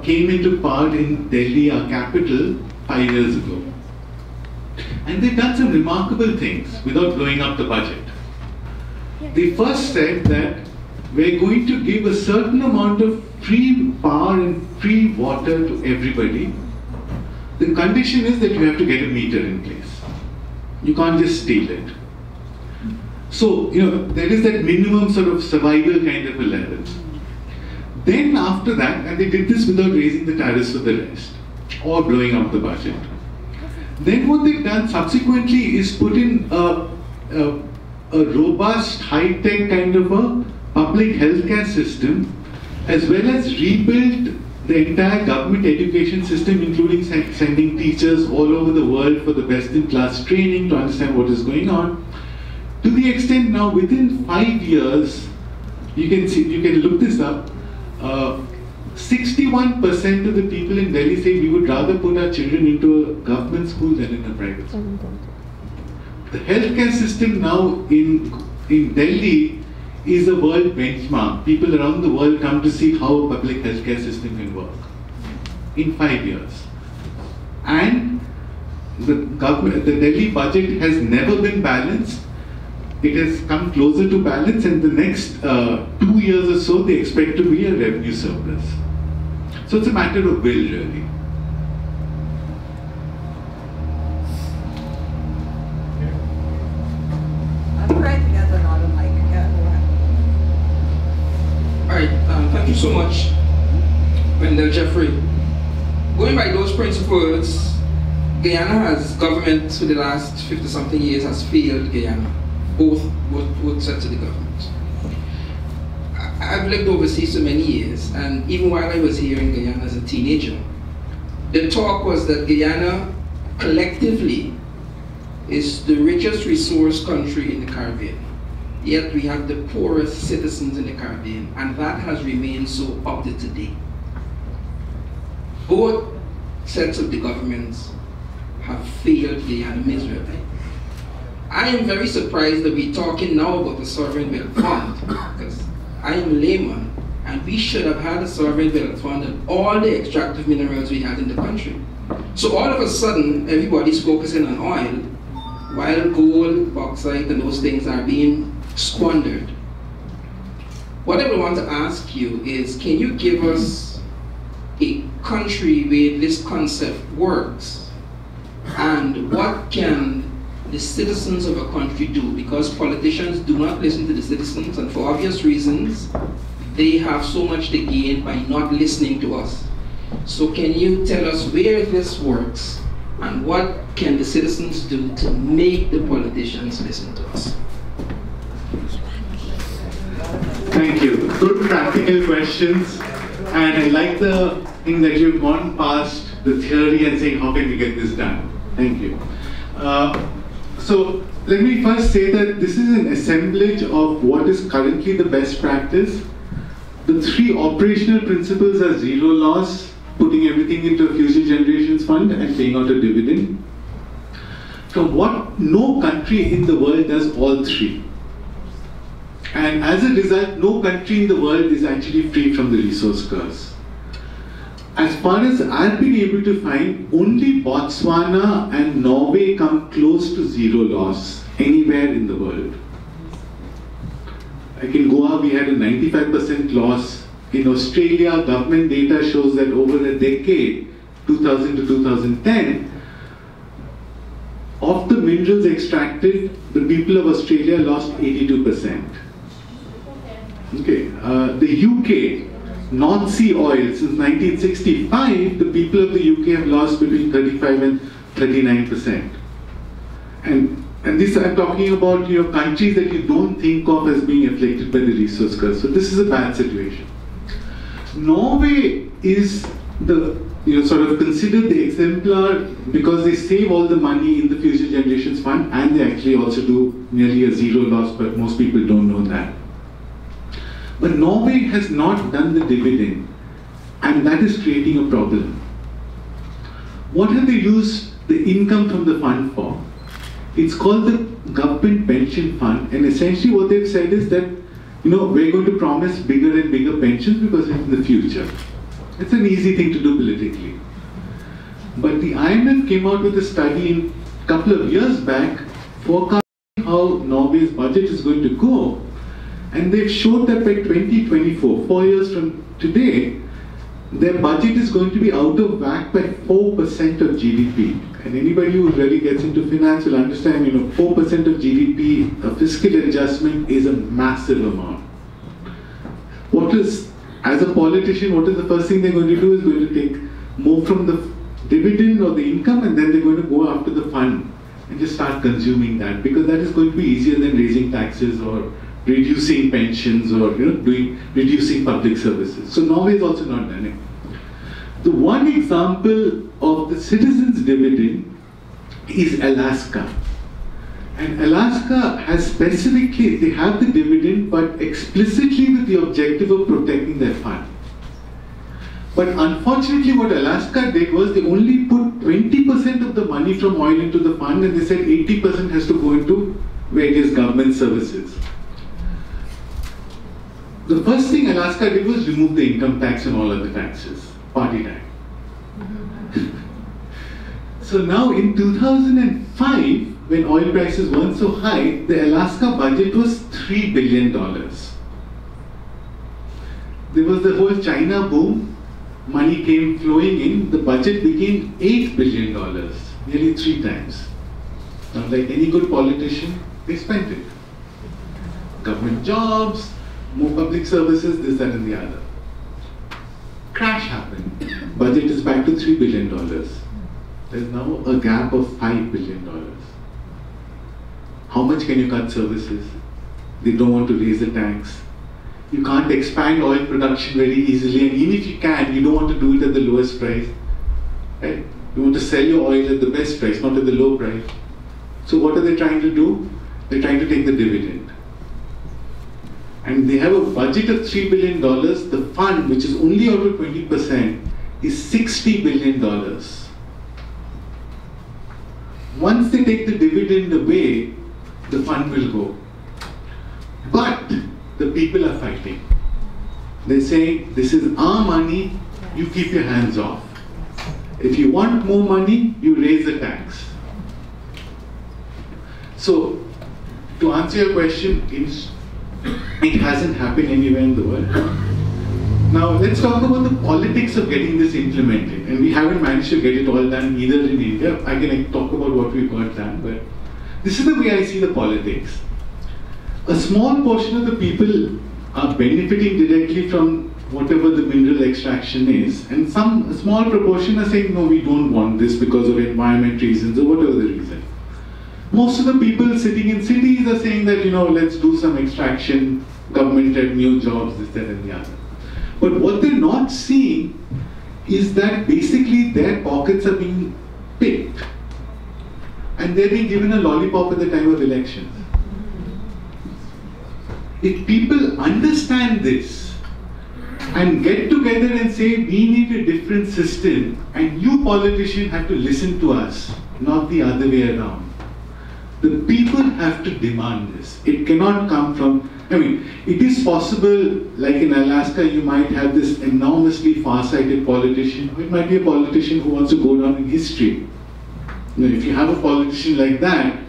came into power in Delhi, our capital, 5 years ago. And they've done some remarkable things without blowing up the budget. They first said that we're going to give a certain amount of free power and free water to everybody. The condition is that you have to get a meter in place. You can't just steal it. So, there is that minimum sort of survival kind of a level. Then after that, and they did this without raising the tariffs for the rest, or blowing up the budget. Then what they've done subsequently is put in a robust, high-tech kind of a public healthcare system, as well as rebuilt the entire government education system, including sending teachers all over the world for the best-in-class training to understand what is going on. To the extent now, within 5 years, you can look this up, 61% of the people in Delhi say we would rather put our children into a government school than in a private school. The healthcare system now in Delhi is a world benchmark. People around the world come to see how a public healthcare system can work in 5 years. And the Delhi budget has never been balanced. It has come closer to balance, and the next 2 years or so, they expect to be a revenue surplus. So it's a matter of will, really. I'm trying to get another mic. Yeah, go ahead. All right, thank you so much, Wendell Jeffrey. Going by those principles, Guyana has government for the last 50-something years has failed Guyana, both sets of the government. I've lived overseas so many years, and even while I was here in Guyana as a teenager, the talk was that Guyana collectively is the richest resource country in the Caribbean. Yet we have the poorest citizens in the Caribbean, and that has remained so up to today. Both sets of the governments have failed Guyana miserably. I am very surprised that we're talking now about the sovereign wealth fund, because I am a layman, and we should have had a sovereign wealth fund and all the extractive minerals we had in the country. So all of a sudden, everybody's focusing on oil, while gold, bauxite, and those things are being squandered. What I would want to ask you is, can you give us a country where this concept works, and what can the citizens of a country do? Because politicians do not listen to the citizens, and for obvious reasons, they have so much to gain by not listening to us. So can you tell us where this works, and what can the citizens do to make the politicians listen to us? Thank you. Good practical questions. And I like the thing that you've gone past the theory and saying, how can we get this done? Thank you. So let me first say that this is an assemblage of what is currently the best practice. The three operational principles are zero loss, putting everything into a future generations fund, and paying out a dividend. From what no country in the world does all three. And as a result, no country in the world is actually free from the resource curse. As far as I've been able to find, only Botswana and Norway come close to zero loss anywhere in the world. Like in Goa, we had a 95% loss. In Australia, government data shows that over a decade, 2000 to 2010, of the minerals extracted, the people of Australia lost 82%. Okay, the UK, North Sea oil, since 1965, the people of the UK have lost between 35 and 39%. And this, I'm talking about countries that you don't think of as being afflicted by the resource curse. So this is a bad situation. Norway is the sort of considered the exemplar because they save all the money in the Future Generations Fund, and they actually also do nearly a zero loss, but most people don't know that. But Norway has not done the dividend, and that is creating a problem. What have they used the income from the fund for? It's called the Government Pension Fund, and essentially what they've said is that we're going to promise bigger and bigger pensions because it's in the future. It's an easy thing to do politically. But the IMF came out with a study a couple of years back forecasting how Norway's budget is going to go. And they've showed that by 2024, 4 years from today, their budget is going to be out of whack by 4% of GDP. And anybody who really gets into finance will understand, 4% of GDP, a fiscal adjustment is a massive amount. As a politician, what is the first thing they're going to do is going to take more from the dividend or the income, and then they're going to go after the fund and just start consuming that, because that is going to be easier than raising taxes or reducing pensions or reducing public services. So Norway has also not done it. The one example of the citizens' dividend is Alaska. And Alaska has specifically, they have the dividend, but explicitly with the objective of protecting their fund. But unfortunately what Alaska did was they only put 20% of the money from oil into the fund, and they said 80% has to go into various government services. The first thing Alaska did was remove the income tax and all other taxes, party tax. So now in 2005, when oil prices weren't so high, the Alaska budget was $3 billion. There was the whole China boom, money came flowing in, the budget became $8 billion, nearly 3 times. Now, like any good politician, they spent it. Government jobs, more public services, this, that and the other. Crash happened. Budget is back to $3 billion. There's now a gap of $5 billion. How much can you cut services? They don't want to raise the tax. You can't expand oil production very easily, and even if you can, you don't want to do it at the lowest price. Right? You want to sell your oil at the best price, not at the low price. So what are they trying to do? They're trying to take the dividend. And they have a budget of $3 billion. The fund, which is only out of 20%, is $60 billion. Once they take the dividend away, the fund will go. But the people are fighting. They're saying, this is our money, you keep your hands off. If you want more money, you raise the tax. So, to answer your question, it hasn't happened anywhere in the world. Now, let's talk about the politics of getting this implemented. And we haven't managed to get it all done either in India. I can talk about what we've got done, but this is the way I see the politics. A small portion of the people are benefiting directly from whatever the mineral extraction is, and a small proportion are saying, no, we don't want this because of environment reasons or whatever the reason. Most of the people sitting in cities are saying that, let's do some extraction, government revenue, jobs, this, that, and the other. But what they're not seeing is that basically their pockets are being picked, and they're being given a lollipop at the time of elections. If people understand this and get together and say, we need a different system, and you politicians have to listen to us, not the other way around. The people have to demand this. It cannot come from, it is possible, like in Alaska, you might have this enormously far-sighted politician, or it might be a politician who wants to go down in history. If you have a politician like that,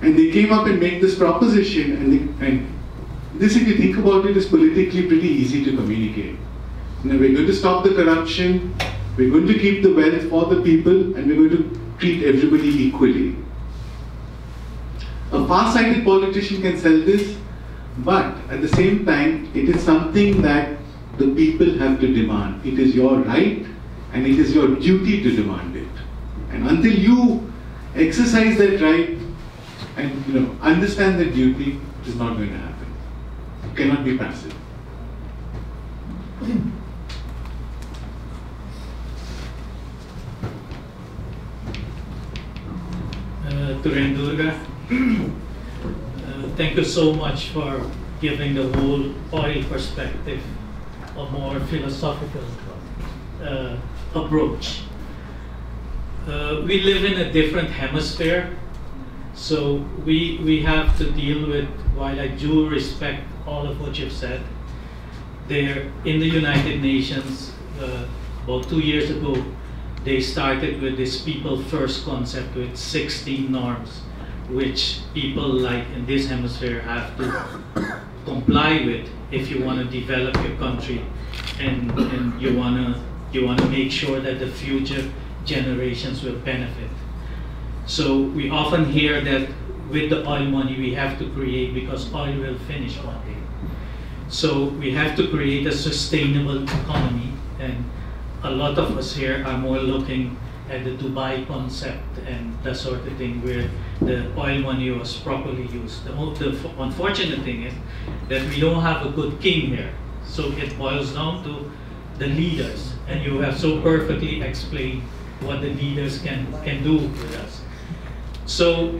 and they came up and made this proposition, and this, if you think about it, is politically pretty easy to communicate. We're going to stop the corruption, we're going to keep the wealth for the people, and we're going to treat everybody equally. A far-sighted politician can sell this, but at the same time, it is something that the people have to demand. It is your right, and it is your duty to demand it. And until you exercise that right and understand that duty, it is not going to happen. You cannot be passive. Durga, thank you so much for giving the whole oil perspective a more philosophical approach. We live in a different hemisphere, so we have to deal with, while I do respect all of what you've said. There, in the United Nations, about 2 years ago, they started with this people first concept with 16 norms, which people like in this hemisphere have to comply with if you want to develop your country, and you want to make sure that the future generations will benefit. So we often hear that with the oil money we have to create because oil will finish one day. So we have to create a sustainable economy, and a lot of us here are more looking at the Dubai concept and that sort of thing where the oil money was properly used. The unfortunate thing is that we don't have a good king here. So it boils down to the leaders, and you have so perfectly explained what the leaders can do with us. So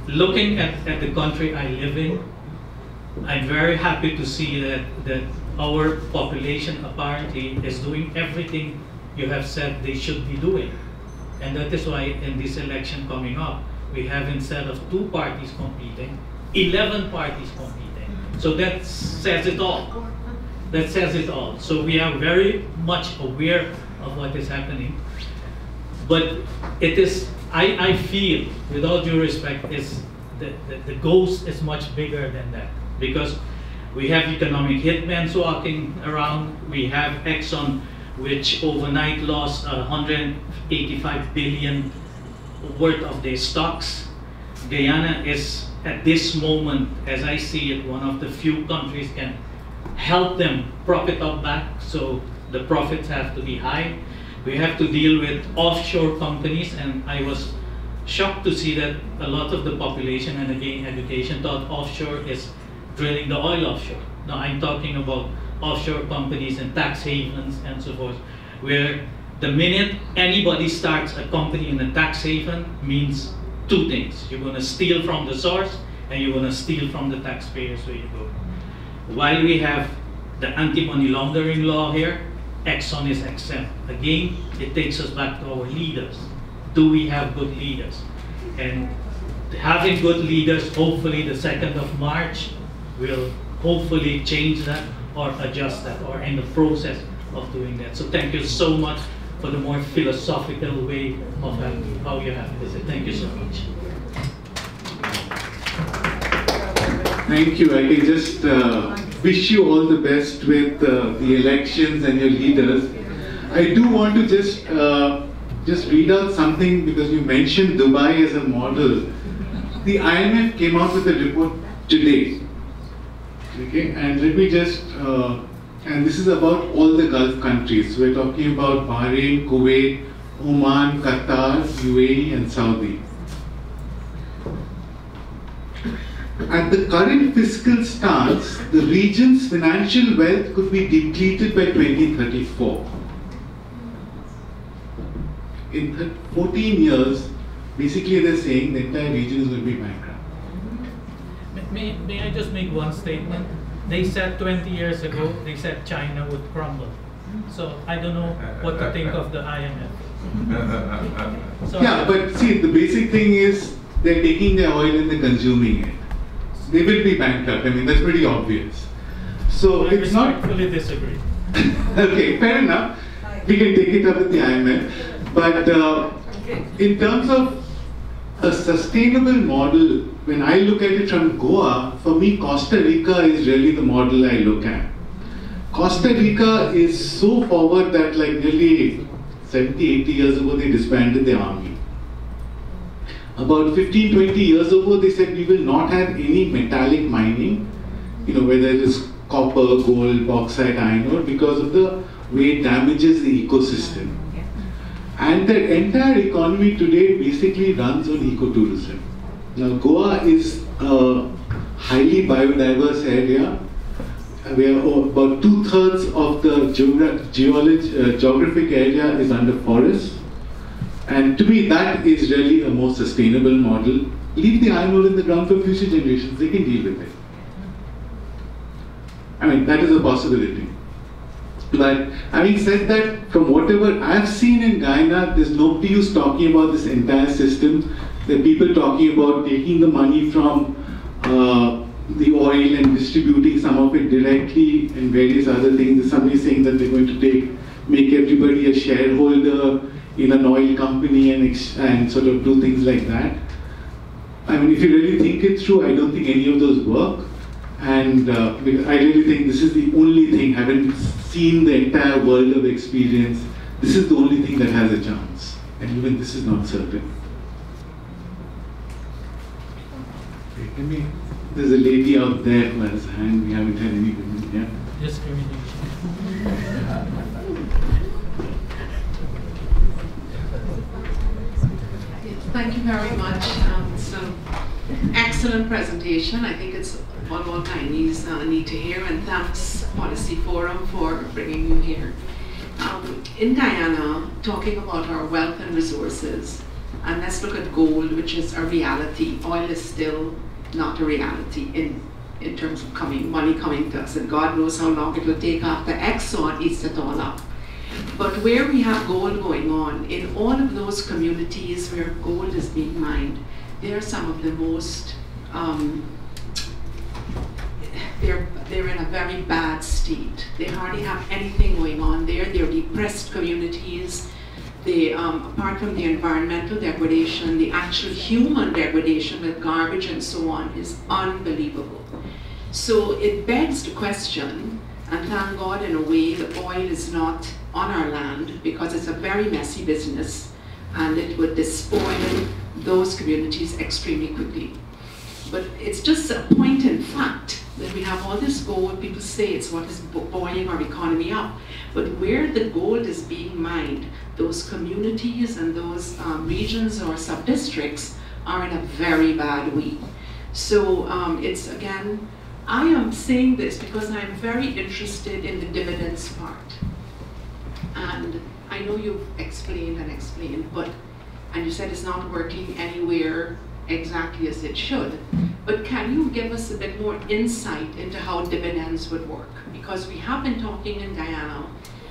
looking at the country I live in, I'm very happy to see that our population apparently is doing everything you have said they should be doing. And that is why in this election coming up, we have, instead of 2 parties competing, 11 parties competing. So that says it all. That says it all. So we are very much aware of what is happening. But it is, I feel, with all due respect, is the ghost is much bigger than that. Because we have economic hitmen walking around. We have Exxon, which overnight lost 185 billion worth of their stocks. Guyana is, at this moment, as I see it, one of the few countries can help them prop it up back, so the profits have to be high. We have to deal with offshore companies, and I was shocked to see that a lot of the population, and again education, thought offshore is drilling the oil offshore. Now I'm talking about offshore companies and tax havens and so forth, where the minute anybody starts a company in a tax haven means 2 things. You're going to steal from the source, and you're going to steal from the taxpayers where you go. While we have the anti-money laundering law here, Exxon is exempt. Again, it takes us back to our leaders. Do we have good leaders? And having good leaders, hopefully the 2nd of March will hopefully change that or adjust that, or in the process of doing that. So thank you so much for the more philosophical way of how you have visited. Thank you so much. Thank you. I can just wish you all the best with the elections and your leaders. I do want to just read out something, because you mentioned Dubai as a model. The IMF came out with a report today. Okay, and let me just, and this is about all the Gulf countries. So we're talking about Bahrain, Kuwait, Oman, Qatar, UAE, and Saudi. At the current fiscal stance, the region's financial wealth could be depleted by 2034. In 14 years, basically they're saying the entire region is going to be bankrupt. May I just make one statement? They said 20 years ago, they said China would crumble. So I don't know what to think of the IMF. So, yeah, but see, the basic thing is they're taking their oil and they're consuming it. They will be bankrupt. I mean, that's pretty obvious. So I it's not. respectfully disagree. Okay, fair enough. We can take it up with the IMF. But in terms of a sustainable model, when I look at it from Goa, for me, Costa Rica is really the model I look at. Costa Rica is so forward that like nearly 70, 80 years ago, they disbanded the army. About 15, 20 years ago, they said we will not have any metallic mining, whether it is copper, gold, bauxite, iron ore, because of the way it damages the ecosystem. And the entire economy today basically runs on ecotourism. Now, Goa is a highly biodiverse area, where about 2/3 of the geographic area is under forest. And to me, that is really a more sustainable model. Leave the iron ore in the ground for future generations, they can deal with it. I mean, that is a possibility. But having said that, from whatever I've seen in Guyana, there's nobody who's talking about this entire system. There are people talking about taking the money from the oil and distributing some of it directly and various other things. There's somebody saying that they're going to make everybody a shareholder in an oil company and sort of do things like that. I mean, if you really think it through, I don't think any of those work. And I really think this is the only thing, having seen the entire world of experience, this is the only thing that has a chance. And even this is not certain. There's a lady out there who has a hand. We haven't had any women. Yeah? Discrimination. Thank you very much. So, excellent presentation. I think it's what all Guyaneses need to hear, and thanks Policy Forum for bringing you here. In Guyana, talking about our wealth and resources, and let's look at gold, which is a reality. Oil is still not a reality in terms of money coming to us, and God knows how long it will take after Exxon eats it all up. But where we have gold going on, in all of those communities where gold is being mined, they are some of the most, they're in a very bad state. They hardly have anything going on there. They're depressed communities. They, apart from the environmental degradation, the actual human degradation with garbage and so on is unbelievable. So it begs the question, and thank God in a way the oil is not on our land, because it's a very messy business and it would despoil those communities extremely quickly. But it's just a point in fact that we have all this gold. People say it's what is buoying our economy up. But where the gold is being mined, those communities and those regions or sub-districts are in a very bad way. So it's, again, I am saying this because I'm very interested in the dividends part. And I know you've explained and explained, and you said it's not working anywhere exactly as it should. But can you give us a bit more insight into how dividends would work? Because we have been talking in Guyana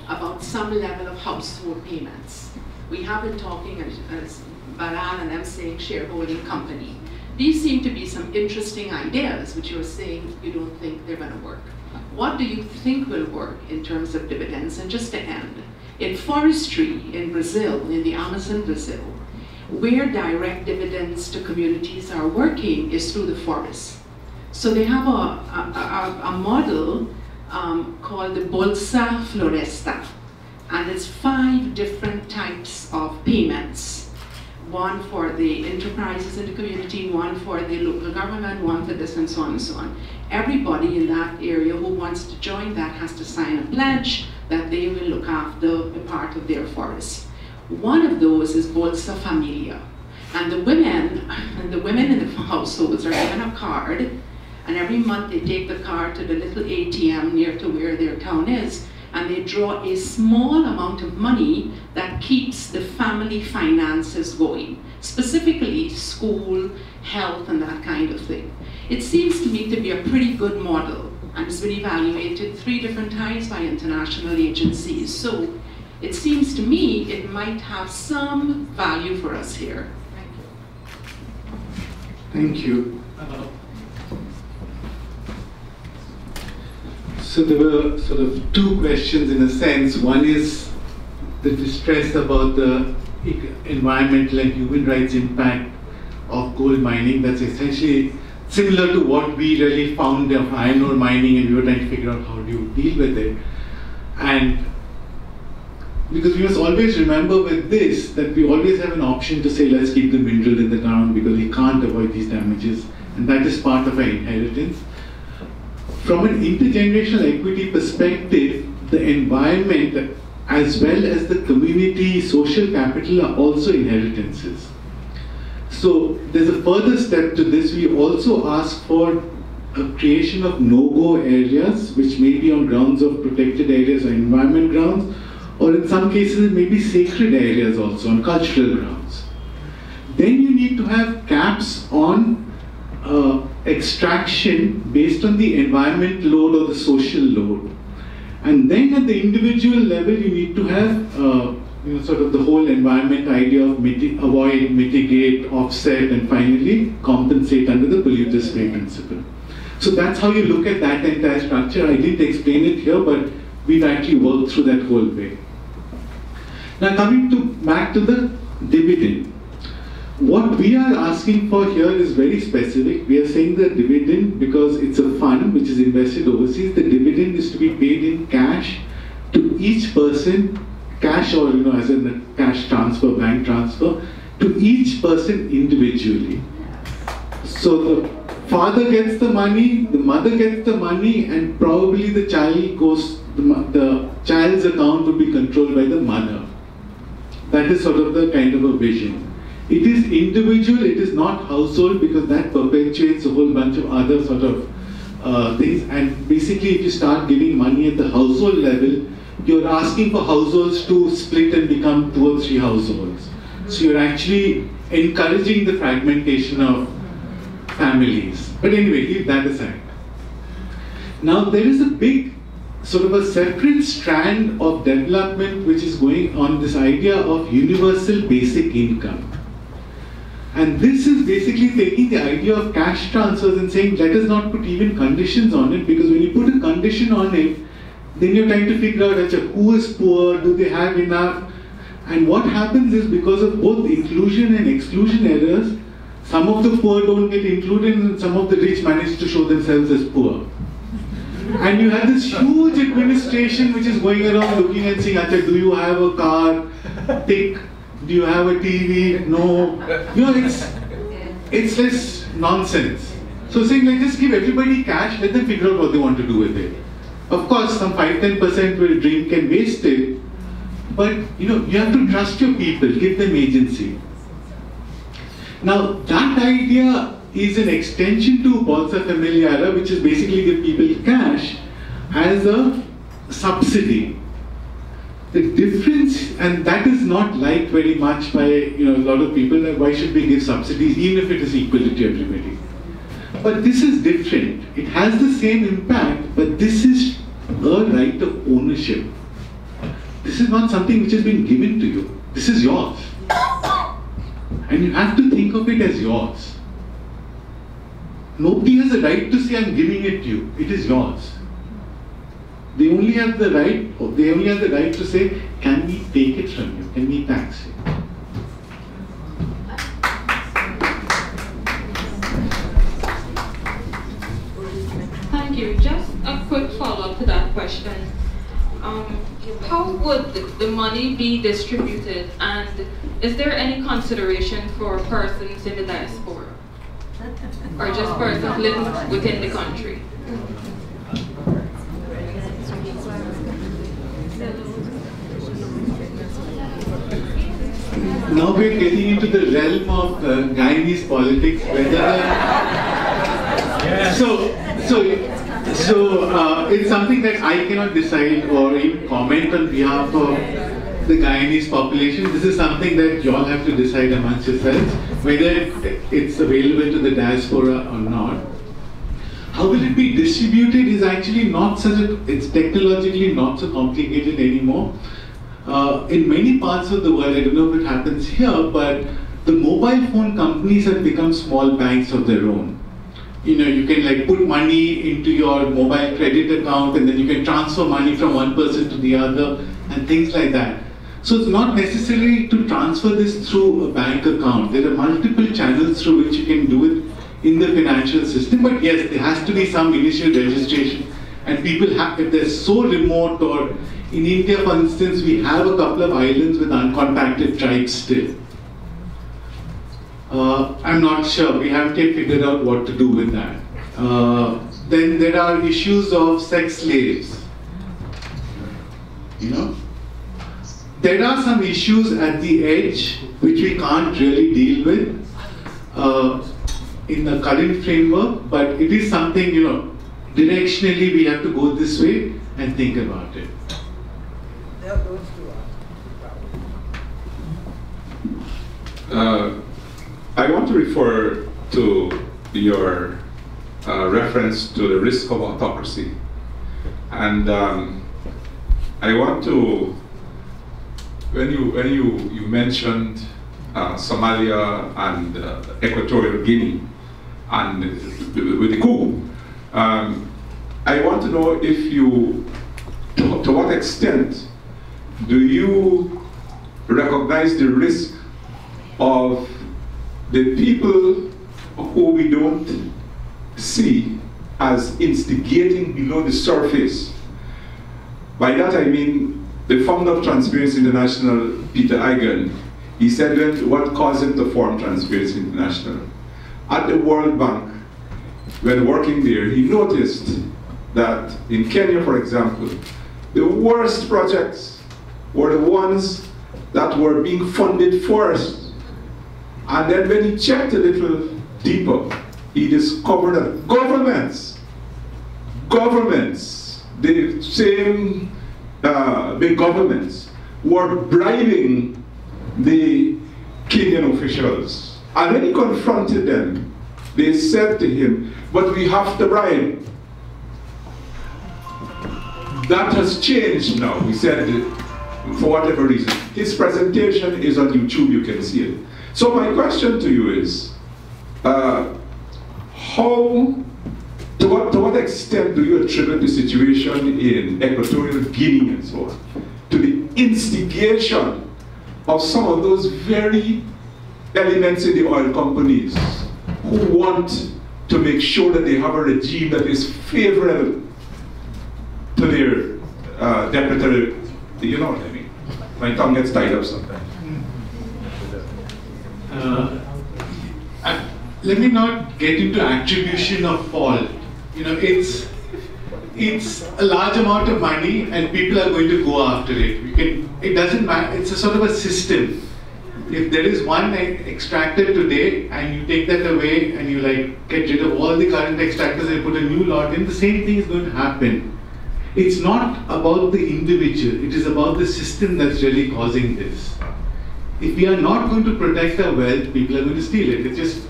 about some level of household payments. We have been talking, as Baral and them saying, shareholding company. These seem to be some interesting ideas, which you're saying you don't think they're going to work. What do you think will work in terms of dividends? And just to end, in forestry in Brazil, in the Amazon Brazil, where direct dividends to communities are working is through the forest. So they have a model called the Bolsa Floresta, and it's 5 different types of payments. One for the enterprises in the community, one for the local government, one for this, and so on and so on. Everybody in that area who wants to join that has to sign a pledge that they will look after a part of their forest. One of those is Bolsa Familia. And the women in the households are given a card, and every month they take the card to the little ATM near to where their town is, and they draw a small amount of money that keeps the family finances going, specifically school, health, and that kind of thing. It seems to me to be a pretty good model, and it's been evaluated 3 different times by international agencies. So it seems to me it might have some value for us here. Thank you. So there were sort of 2 questions in a sense. One is the distress about the environmental and human rights impact of gold mining. That's essentially similar to what we really found of iron ore mining, and we were trying to figure out how do you deal with it. And because we must always remember with this that we always have an option to say let's keep the mineral in the ground because we can't avoid these damages, and that is part of our inheritance. From an intergenerational equity perspective, the environment as well as the community social capital are also inheritances. So there's a further step to this. We also ask for a creation of no-go areas, which may be on grounds of protected areas or environment grounds, or in some cases it may be sacred areas also, on cultural grounds. Then you need to have caps on extraction based on the environment load or the social load. And then at the individual level you need to have sort of the whole environment idea of avoid, mitigate, offset, and finally compensate under the polluter pay principle. So that's how you look at that entire structure. I didn't explain it here, but we've actually worked through that whole way. Now coming back to the dividend. What we are asking for here is very specific. We are saying the dividend, because it's a fund which is invested overseas, the dividend is to be paid in cash to each person, cash or as in a cash transfer, bank transfer, to each person individually. So the father gets the money, the mother gets the money, and probably the child goes, the child's account would be controlled by the mother. That is sort of the kind of a vision. It is individual, it is not household, because that perpetuates a whole bunch of other sort of things. And basically, if you start giving money at the household level, you're asking for households to split and become 2 or 3 households. So you're actually encouraging the fragmentation of families. But anyway, leave that aside. Now there is a big sort of a separate strand of development which is going on, this idea of universal basic income. And this is basically taking the idea of cash transfers and saying, let us not put even conditions on it, because when you put a condition on it, then you're trying to figure out who is poor, do they have enough? And what happens is, because of both inclusion and exclusion errors, some of the poor don't get included and some of the rich manage to show themselves as poor. And you have this huge administration which is going around looking and saying, do you have a car? Tick. Do you have a TV? No. It's less nonsense. So saying, just give everybody cash, let them figure out what they want to do with it. Of course, some 5-10% will drink and waste it, but you have to trust your people, give them agency. Now, that idea is an extension to Bolsa Familiare, which is basically give people cash as a subsidy. The difference, and that is not liked very much by a lot of people, that why should we give subsidies even if it is equal to everybody. But this is different. It has the same impact, but this is a right of ownership. This is not something which has been given to you. This is yours. And you have to think of it as yours. Nobody has a right to say, I'm giving it to you. It is yours. They only have the right to say, can we take it from you? Can we tax it? Thank you. Just a quick follow-up to that question. How would the money be distributed, and is there any consideration for persons in the diaspora? Or just persons living within the country? Now we're getting into the realm of Guyanese politics, So it's something that I cannot decide or even comment on behalf of the Guyanese population. This is something that you all have to decide amongst yourselves, whether it's available to the diaspora or not. How will it be distributed is actually not it's technologically not so complicated anymore. In many parts of the world, I don't know if it happens here, but the mobile phone companies have become small banks of their own. You can put money into your mobile credit account, and then you can transfer money from one person to the other and things like that. So it's not necessary to transfer this through a bank account. There are multiple channels through which you can do it in the financial system, but yes, there has to be some initial registration, and people have, if they're so remote, or in India, for instance, we have a couple of islands with uncontacted tribes still. I'm not sure. We haven't yet figured out what to do with that. Then there are issues of sex slaves. There are some issues at the edge which we can't really deal with in the current framework, but it is something, directionally we have to go this way and think about it. I want to refer to your reference to the risk of autocracy, and I want to, when you mentioned Somalia and Equatorial Guinea and with the coup, I want to know if you, to what extent do you recognize the risk of the people who we don't see as instigating below the surface? By that I mean the founder of Transparency International, Peter Eigen. He said what caused him to form Transparency International. At the World Bank, when working there, he noticed that in Kenya, for example, the worst projects were the ones that were being funded first. And then when he checked a little deeper, he discovered that governments, the same big governments, were bribing the Kenyan officials. And when he confronted them, they said to him, but we have to bribe. That has changed now, he said, for whatever reason. His presentation is on YouTube, you can see it. So my question to you is, to what extent do you attribute the situation in Equatorial Guinea and so on to the instigation of some of those very elements in the oil companies who want to make sure that they have a regime that is favorable to their debtor, you know what I mean? My tongue gets tied up sometimes. Let me not get into attribution of fault. You know, it's a large amount of money and people are going to go after it. It doesn't matter, it's a sort of a system. If there is one extractor today and you take that away and you like get rid of all the current extractors and put a new lot in, the same thing is going to happen. It's not about the individual, it is about the system that's really causing this. If we are not going to protect our wealth, people are going to steal it. It's just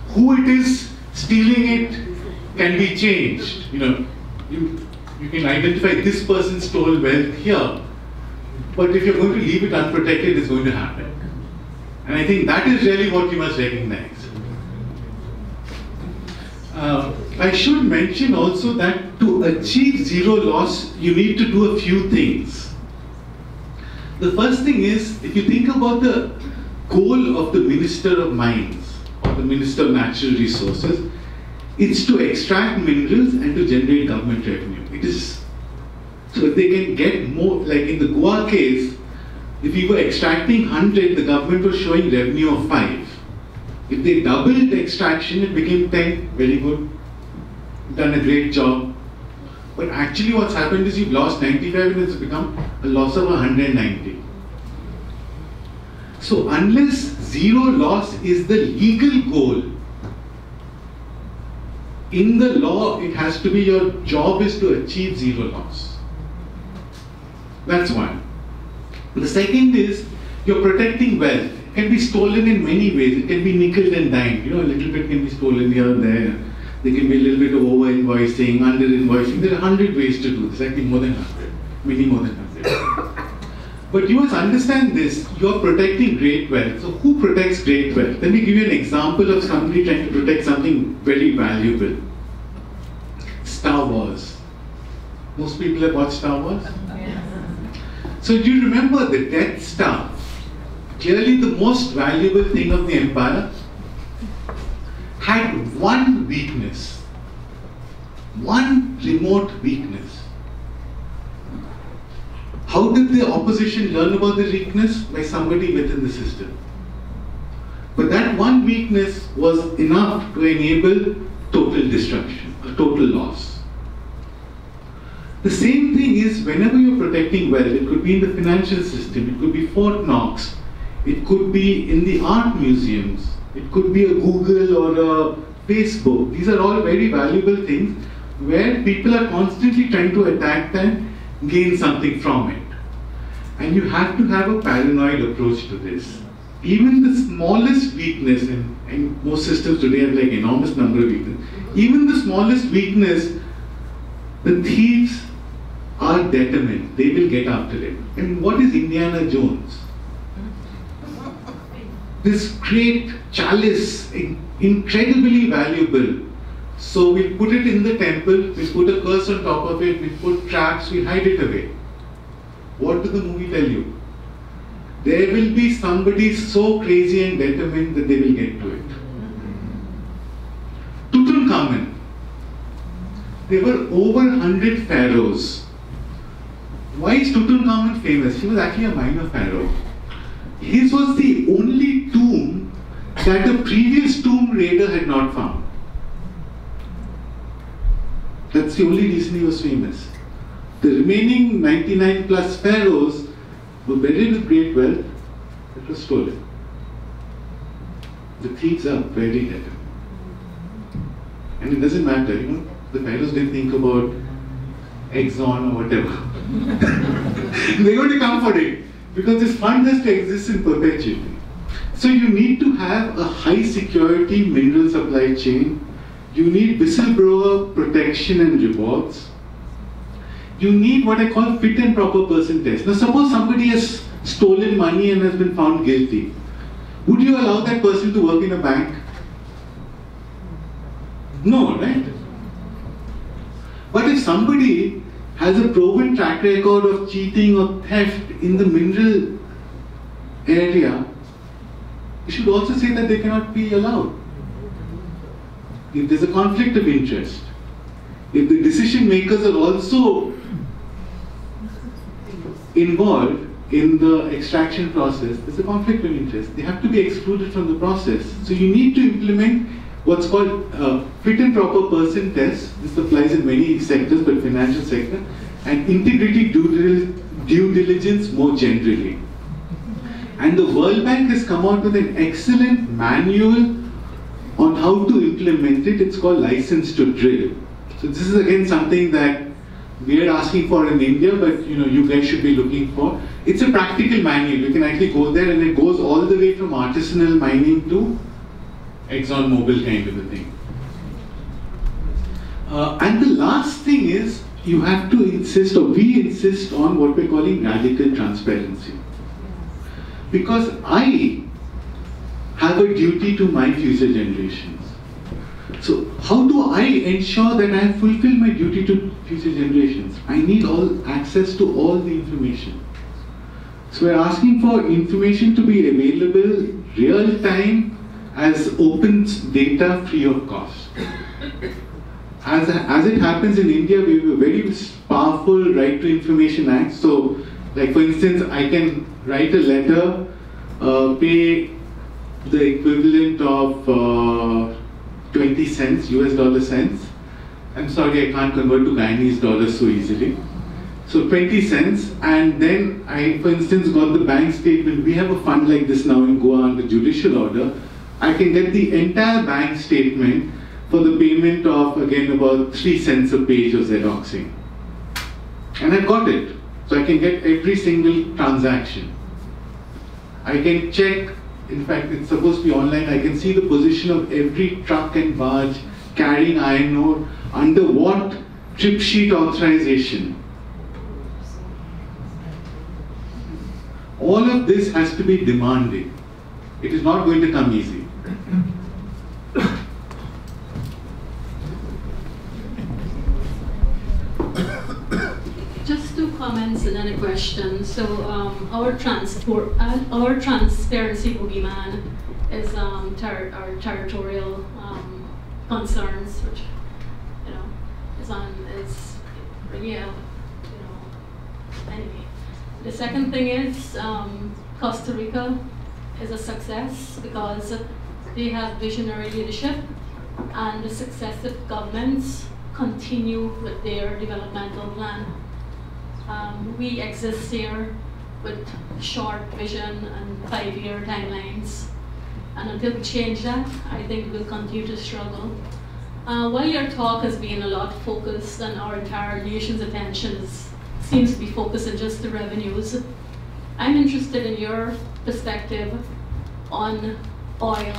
who it is stealing it can be changed. You know, you can identify this person stole wealth here, but if you're going to leave it unprotected, it's going to happen. And I think that is really what you must recognize. I should mention also that to achieve zero loss, you need to do a few things. The first thing is, if you think about the goal of the Minister of Mines, or the Minister of Natural Resources, it's to extract minerals and to generate government revenue. It is, so if they can get more, like in the Goa case, if we were extracting 100, the government was showing revenue of 5. If they doubled the extraction, it became 10, very good, done a great job. But actually what's happened is you've lost 95 and it's become a loss of 190. So unless zero loss is the legal goal, in the law it has to be your job is to achieve zero loss. That's one. The second is you're protecting wealth. It can be stolen in many ways. It can be nickeled and dimed. You know, a little bit can be stolen here and there. There can be a little bit of over-invoicing, under-invoicing. There are 100 ways to do this. Actually more than 100. Many more than 100. But you must understand this. You're protecting great wealth. So who protects great wealth? Let me give you an example of somebody trying to protect something very valuable. Star Wars. Most people have watched Star Wars? So do you remember the Death Star? Clearly the most valuable thing of the empire had one weakness. One remote weakness. How did the opposition learn about the weakness? By somebody within the system. But that one weakness was enough to enable total destruction, a total loss. The same thing is whenever you're protecting wealth, it could be in the financial system, it could be Fort Knox, it could be in the art museums, it could be a Google or a Facebook. These are all very valuable things where people are constantly trying to attack them, gain something from it. And you have to have a paranoid approach to this. Even the smallest weakness, and most systems today have like enormous number of weaknesses, even the smallest weakness, the thieves are determined, they will get after it. And what is Indiana Jones? This great chalice, incredibly valuable So we put it in the temple, we put a curse on top of it, we put traps, we hide it away. What does the movie tell you? There will be somebody so crazy and determined that they will get to it. Tutankhamun. There were over 100 pharaohs. Why is Tutankhamun famous? He was actually a minor pharaoh. His was the only tomb that the previous tomb raider had not found. That's the only reason he was famous. The remaining 99 plus pharaohs were buried with great wealth that was stolen. The thieves are very determined. And it doesn't matter, the pharaohs didn't think about Exxon or whatever. They're going to come for it because this fund has to exist in perpetuity. So you need to have a high security mineral supply chain. You need whistleblower protection and rewards. You need what I call fit and proper person test. Now suppose somebody has stolen money and has been found guilty. Would you allow that person to work in a bank? No, right? But if somebody has a proven track record of cheating or theft in the mineral area, you should also say that they cannot be allowed. If there's a conflict of interest, if the decision makers are also involved in the extraction process, there's a conflict of interest. They have to be excluded from the process. So you need to implement what's called fit and proper person test. This applies in many sectors, but financial sector, and integrity due diligence more generally. And the World Bank has come out with an excellent manual on how to implement it. It's called License to Drill. So this is again something that we are asking for in India, but you guys should be looking for. It's a practical manual. You can actually go there, and it goes all the way from artisanal mining to ExxonMobil kind of a thing. And the last thing is, you have to insist, or we insist on what we're calling radical transparency. Because I have a duty to my future generations. So how do I ensure that I have fulfilled my duty to future generations? I need access to all the information. So we're asking for information to be available real time as open data free of cost. As it happens in India, we have a very powerful Right to Information Act. So, like for instance, I can write a letter, pay the equivalent of 20 cents, US dollar cents. I'm sorry, I can't convert to Guyanese dollars so easily. So 20 cents, and then I, for instance, got the bank statement. We have a fund like this now in Goa under judicial order. I can get the entire bank statement for the payment of, again, about 3 cents a page of Xeroxing. And I've got it. So I can get every single transaction. I can check, in fact, it's supposed to be online, I can see the position of every truck and barge carrying iron ore, under what trip sheet authorization. All of this has to be demanded. It is not going to come easy. Just 2 comments and then a question. So our transparency boogeyman is our territorial concerns, which is really anyway. The second thing is Costa Rica is a success because they have visionary leadership, and the successive governments continue with their developmental plan. We exist here with short vision and 5-year timelines, and until we change that, I think we'll continue to struggle. While your talk has been a lot focused, and our entire nation's attention seems to be focused on just the revenues, I'm interested in your perspective on oil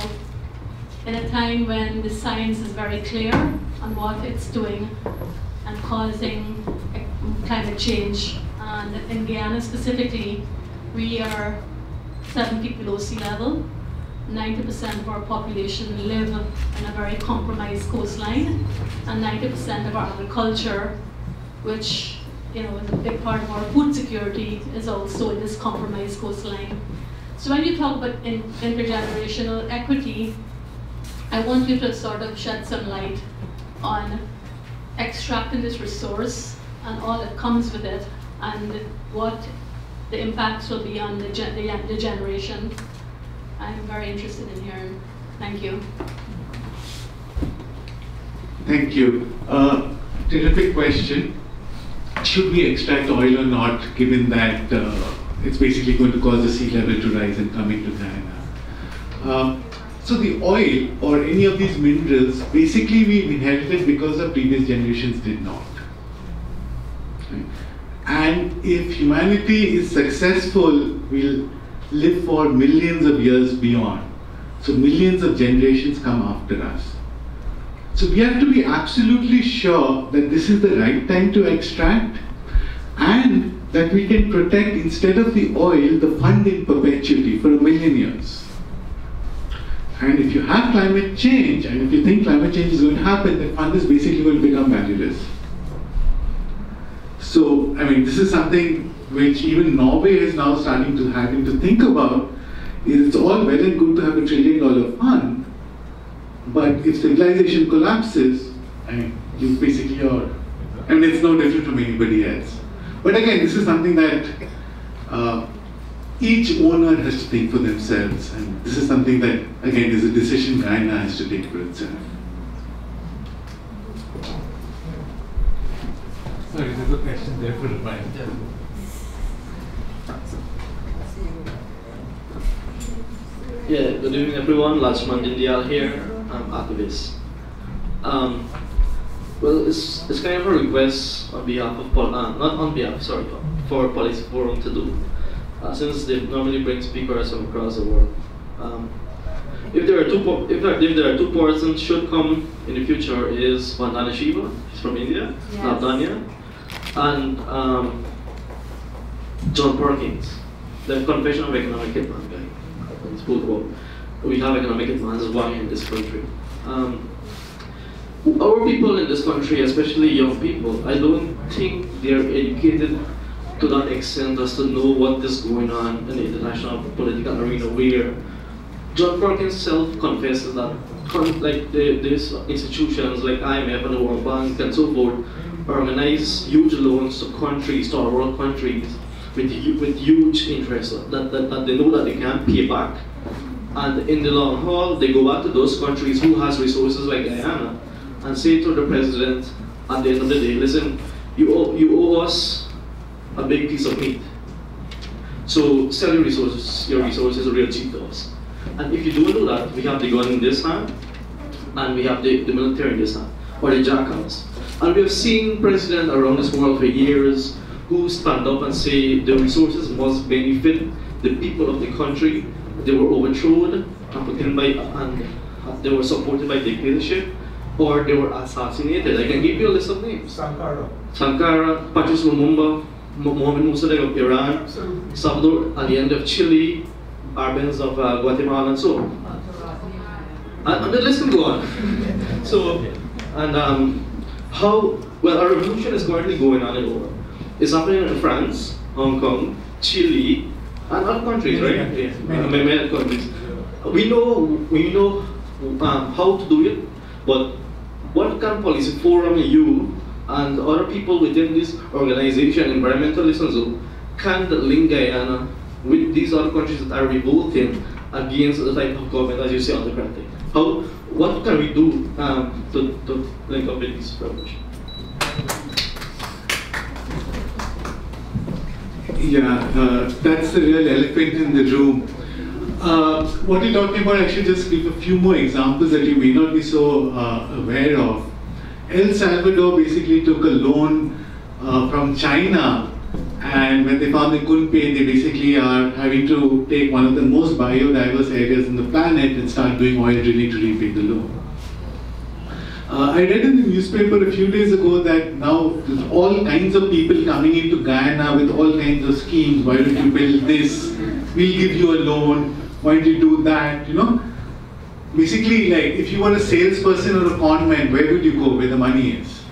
in a time when the science is very clear on what it's doing and causing climate change. And in Guyana specifically, we are 7 feet below sea level. 90% of our population live in a very compromised coastline, and 90% of our agriculture, which is a big part of our food security, is also in this compromised coastline. So when you talk about intergenerational equity, I want you to sort of shed some light on extracting this resource and all that comes with it, and what the impacts will be on the generation. I'm very interested in hearing. Thank you. Thank you. Terrific question. Should we extract oil or not, given that it's basically going to cause the sea level to rise and come into Guyana? So the oil or any of these minerals, basically we inherited because the previous generations did not. Right? And if humanity is successful, we'll live for millions of years beyond. So millions of generations come after us. So we have to be absolutely sure that this is the right time to extract, and that we can protect, instead of the oil, the fund in perpetuity for 1 million years. And if you have climate change, and if you think climate change is going to happen, the fund is basically going to become valueless. So, I mean, this is something which even Norway is now having to think about. It's all well and good to have $1 trillion fund, but if civilization collapses, I mean, you basically are, I mean, it's no different from anybody else. But again, this is something that each owner has to think for themselves, and this is something that, again, is a decision Guyana has to take for itself. Sorry, there's a question there for the mind. Yeah, good evening everyone, Lachman Dindial here, I'm activist. Well, it's kind of a request on behalf of, not on behalf, sorry, for Policy Forum to do, since they normally bring speakers from across the world. If there are two persons should come in the future, is Vandana Shiva, he's from India, yes. Navdanya, and John Perkins, the Confession of Economic Hitman guy. Spoke about. We have economic advances why in this country. Our people in this country, especially young people, I don't think they're educated to that extent as to know what is going on in the international political arena, where John Perkins self-confesses that these institutions like IMF and the World Bank and so forth organize huge loans to countries, to our world countries, with huge interest that they know that they can't pay back. And in the long haul, they go back to those countries who has resources like Guyana and say to the president at the end of the day, listen, you owe us a big piece of meat. So sell your resources real cheap to us. And if you don't do that, we have the gun in this hand and we have the military in this hand, or the jackals. And we have seen presidents around this world for years who stand up and say the resources must benefit the people of the country. They were overthrown and put in and they were supported by dictatorship, or they were assassinated. I can give you a list of names. Sankara, Patrice Lumumba, Mohamed Mossadegh of Iran, Salvador Allende of Chile, Arbenz of Guatemala, and so on. And the list can go on. So, and a revolution is currently going on in the world. It's happening in France, Hong Kong, Chile, and other countries, right? Many other countries. We know how to do it, but what can Policy Forum, you, and other people within this organization, environmentalists and so, can link Guyana with these other countries that are revolting against the type of government, as you say, autocratic? What can we do to link up with this revolution? Yeah, that's the real elephant in the room. What you're talking about, I should just give a few more examples that you may not be so aware of. El Salvador basically took a loan from China, and when they found they couldn't pay, they basically are having to take one of the most biodiverse areas on the planet and start doing oil drilling to repay the loan. I read in the newspaper a few days ago that now there's all kinds of people coming into Guyana with all kinds of schemes. Why don't you build this? We'll give you a loan. why don't you do that, you know? Basically, like, if you were a salesperson or a con man, where would you go, where the money is?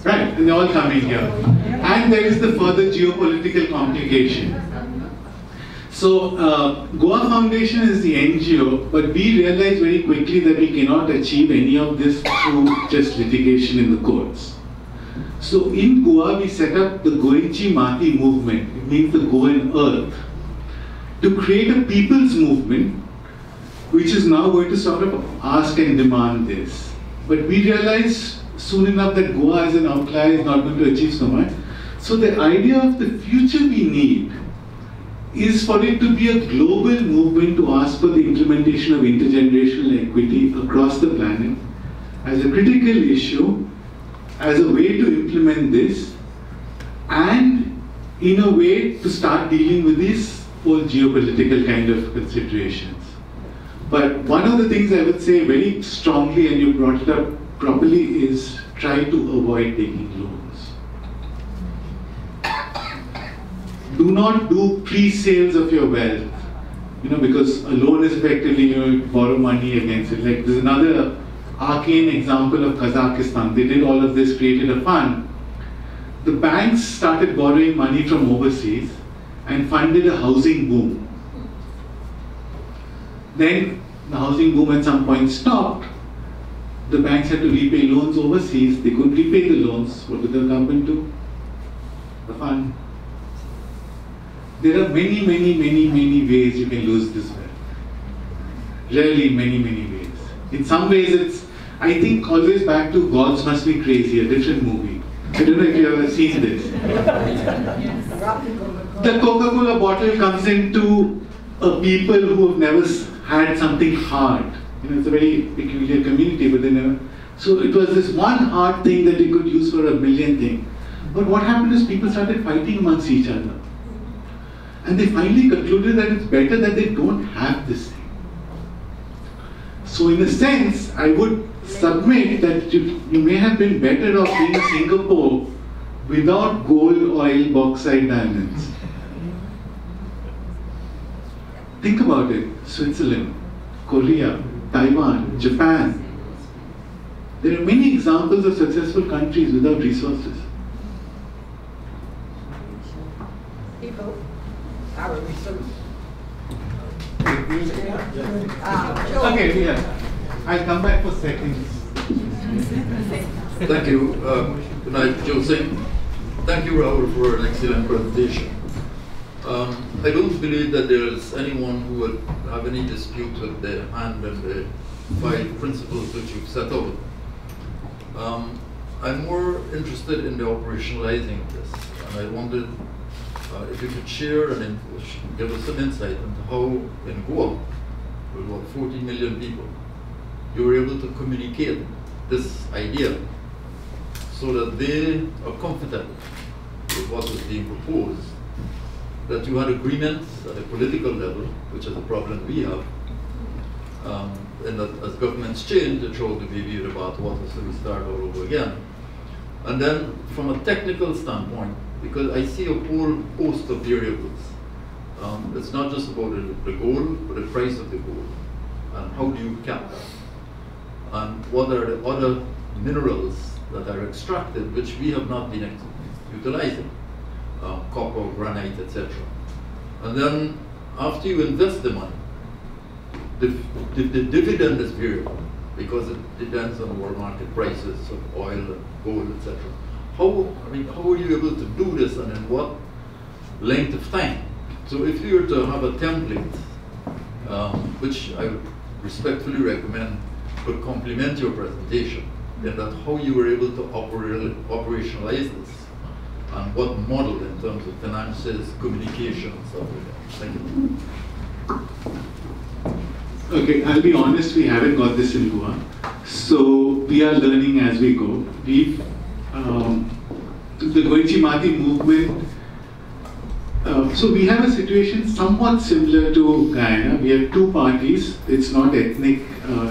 Right, and they're all coming here. And there is the further geopolitical complication. So, Goa Foundation is the NGO, but we realized very quickly that we cannot achieve any of this through just litigation in the courts. So, in Goa, we set up the Goenchi Mati movement, it means the Goan earth, to create a people's movement, which is now going to sort of ask and demand this. But we realized soon enough that Goa as an outlier is not going to achieve so much. So the idea of the future we need is for it to be a global movement to ask for the implementation of intergenerational equity across the planet as a critical issue, as a way to implement this, and in a way to start dealing with these whole geopolitical kind of considerations. But one of the things I would say very strongly, and you brought it up properly, is try to avoid taking loans. Do not do pre-sales of your wealth, you know, because a loan is effectively, you know, you borrow money against it. Like, there's another arcane example of Kazakhstan. They did all of this, created a fund. The banks started borrowing money from overseas and funded a housing boom. Then the housing boom at some point stopped. The banks had to repay loans overseas. They couldn't repay the loans. What did the government do? The fund. There are many ways you can lose this wealth. Really many ways. In some ways it's, I think, always back to Gods Must Be Crazy, a different movie. I don't know if you've ever seen this. The Coca-Cola bottle comes into a people who have never had something hard. You know, it's a very peculiar community, but they never. So it was this one hard thing that they could use for a million things. But what happened is people started fighting amongst each other. And they finally concluded that it's better that they don't have this thing. So in a sense, I would submit that you may have been better off being Singapore without gold, oil, bauxite, diamonds. Think about it. Switzerland, Korea, Taiwan, Japan. There are many examples of successful countries without resources. People, our resources. Okay, yeah. I'll come back for seconds. Thank you. Good night, Joe Singh. Thank you, Rahul, for an excellent presentation. I don't believe that there is anyone who would have any dispute with the hand and the 5 principles which you've set out. I'm more interested in the operationalizing of this, and I wondered if you could share and give us some insight into how in Goa, with about 40 million people, you were able to communicate this idea so that they are confident with what is being proposed, that you had agreements at a political level, which is a problem we have, and that as governments change, they throw the baby with the bathwater, so we start all over again. And then from a technical standpoint, because I see a whole host of variables. It's not just about the goal, but the price of the goal. And how do you cap that? And what are the other minerals that are extracted, which we have not been utilizing? Copper, granite, etc. And then after you invest the money, the dividend is variable because it depends on world market prices of oil and gold, etc. How are you able to do this, and in what length of time? So if you were to have a template, which I would respectfully recommend could complement your presentation, then that how you were able to operationalize this, and what model in terms of finances, communication, and stuff like that. Thank you. Okay, I'll be honest, we haven't got this in Goa. So we are learning as we go. We've, the Goenchi Mati movement, so we have a situation somewhat similar to Guyana. We have 2 parties. It's not ethnic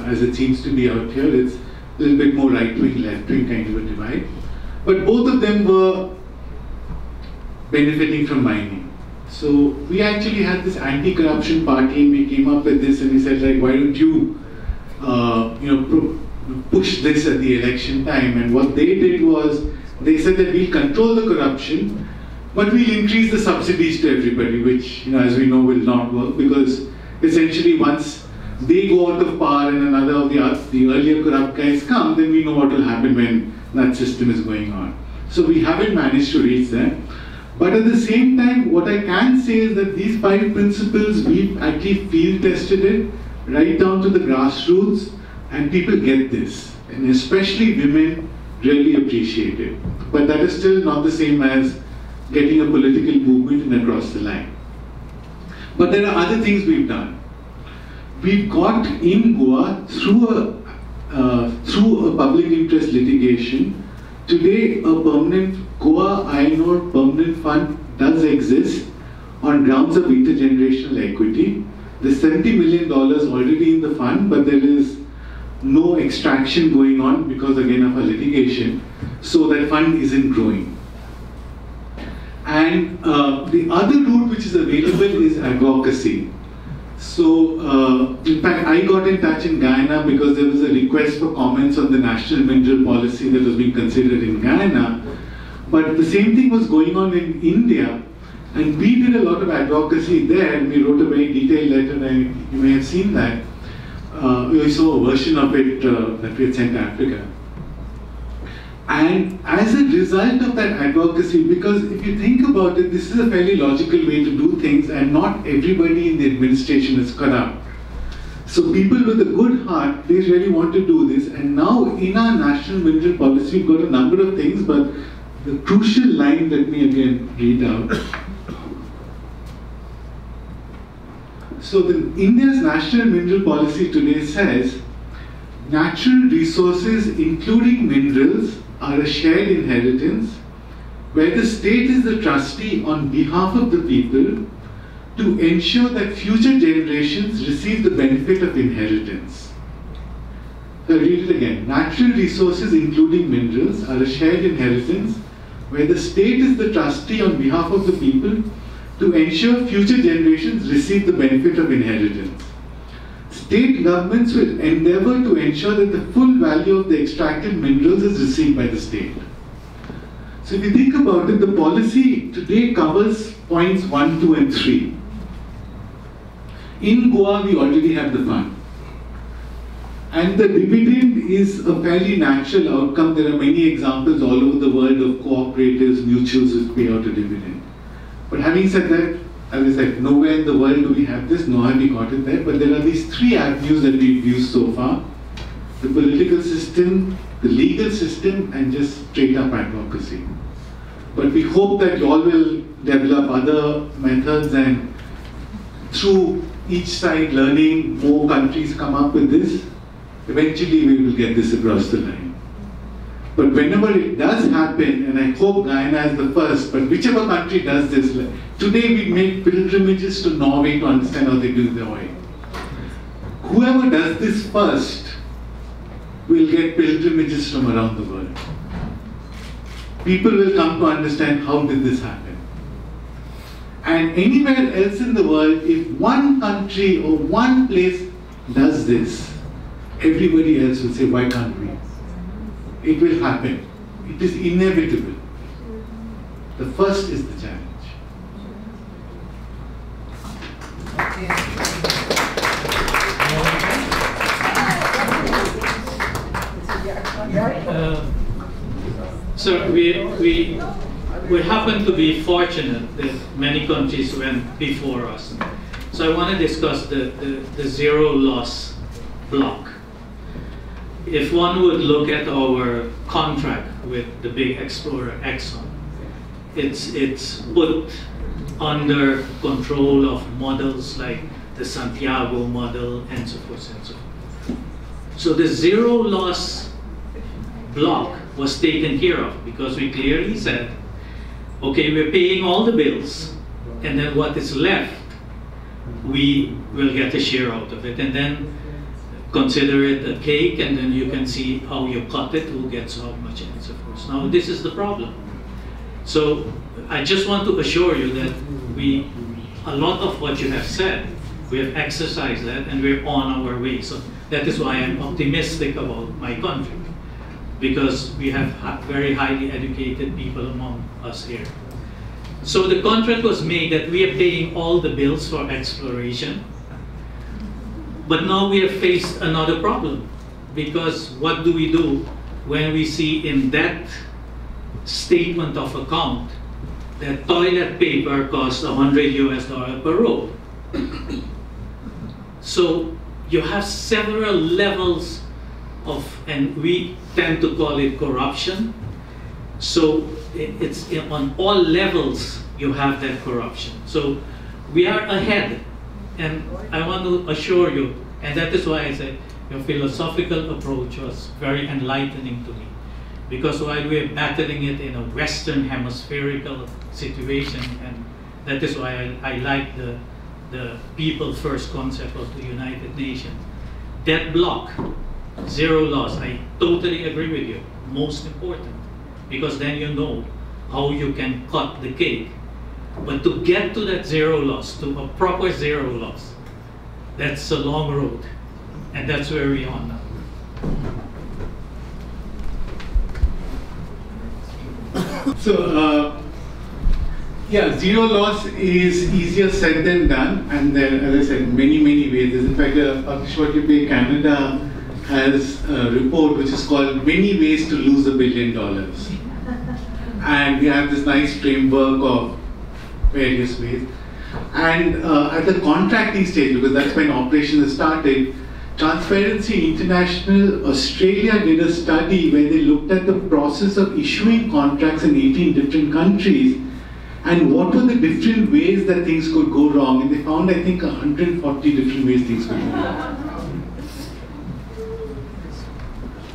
as it seems to be out here. It's a little bit more right-wing, left-wing kind of a divide. But both of them were benefiting from mining. So we actually had this anti-corruption party, and we came up with this, and we said, like, why don't you, push this at the election time? And what they did was, they said that we'll control the corruption, but we'll increase the subsidies to everybody, which, as we know, will not work, because essentially once they go out of power and another of the earlier corrupt guys come, then we know what will happen when that system is going on. So we haven't managed to reach that. But at the same time, what I can say is that these 5 principles, we've actually field tested it right down to the grassroots, and people get this, and especially women really appreciate it. But that is still not the same as getting a political movement and across the line. But there are other things we've done. We've got in Goa, through a public interest litigation, today a permanent Goa Iron Ore Permanent Fund does exist on grounds of intergenerational equity. There's $70 million already in the fund, but there is no extraction going on because, again, of a litigation. So that fund isn't growing. And the other route which is available is advocacy. So, in fact, I got in touch in Guyana because there was a request for comments on the national mineral policy that was being considered in Guyana. But the same thing was going on in India, and we did a lot of advocacy there, and we wrote a very detailed letter, and you may have seen that. We saw a version of it that we had sent to Africa. And as a result of that advocacy, because if you think about it, this is a fairly logical way to do things, and not everybody in the administration is corrupt. So people with a good heart, they really want to do this. And now in our national mineral policy, we've got a number of things, but the crucial line, let me again read out. So India's national mineral policy today says, natural resources, including minerals, are a shared inheritance where the state is the trustee on behalf of the people to ensure that future generations receive the benefit of inheritance. So I'll read it again. Natural resources, including minerals, are a shared inheritance where the state is the trustee on behalf of the people to ensure future generations receive the benefit of inheritance. State governments will endeavor to ensure that the full value of the extracted minerals is received by the state. So if you think about it, the policy today covers points 1, 2, and 3. In Goa, we already have the fund. And the dividend is a fairly natural outcome. There are many examples all over the world of cooperatives, mutuals who pay out a dividend. But having said that, as I said, nowhere in the world do we have this, nor have we got it there. But there are these 3 avenues that we've used so far: the political system, the legal system, and just straight up advocacy. But we hope that you all will develop other methods, and through each side learning, more countries come up with this. Eventually we will get this across the line. But whenever it does happen, and I hope Guyana is the first, but whichever country does this, today we make pilgrimages to Norway to understand how they do their oil. Whoever does this first will get pilgrimages from around the world. People will come to understand how did this happen. And anywhere else in the world, if one country or one place does this, everybody else will say, why can't we? It will happen. It is inevitable. The first is the challenge. So we happen to be fortunate that many countries went before us. So I want to discuss the zero loss block. If one would look at our contract with the big explorer Exxon, it's put under control of models like the Santiago model and so forth and so forth. So the zero loss block was taken care of because we clearly said, okay, we're paying all the bills, and then what is left, we will get a share out of it, and then consider it a cake, and then you can see how you cut it, who gets how much, and so forth. Now this is the problem. So I just want to assure you that we a lot of what you have said, we have exercised that and we're on our way. So that is why I'm optimistic about my country, because we have very highly educated people among us here. So the contract was made that we are paying all the bills for exploration, but now we have faced another problem, because what do we do when we see in that statement of account that toilet paper costs $100 per roll? So you have several levels of, and we tend to call it corruption. So it's on all levels you have that corruption. So we are ahead, and I want to assure you, and that is why I said your philosophical approach was very enlightening to me, because while we're battling it in a Western hemispherical situation, and that is why I like the people first concept of the United Nations. That block, zero loss, I totally agree with you, most important, because then you know how you can cut the cake. But to get to that zero loss, to a proper zero loss, that's a long road, and that's where we are now. So, yeah, zero loss is easier said than done, and there, as I said, many ways. In fact, Publish Pay Canada has a report which is called Many Ways to Lose $1 Billion. And we have this nice framework of various ways. And at the contracting stage, because that's when operations started, Transparency International Australia did a study where they looked at the process of issuing contracts in 18 different countries and what were the different ways that things could go wrong. And they found, I think, 140 different ways things could go wrong.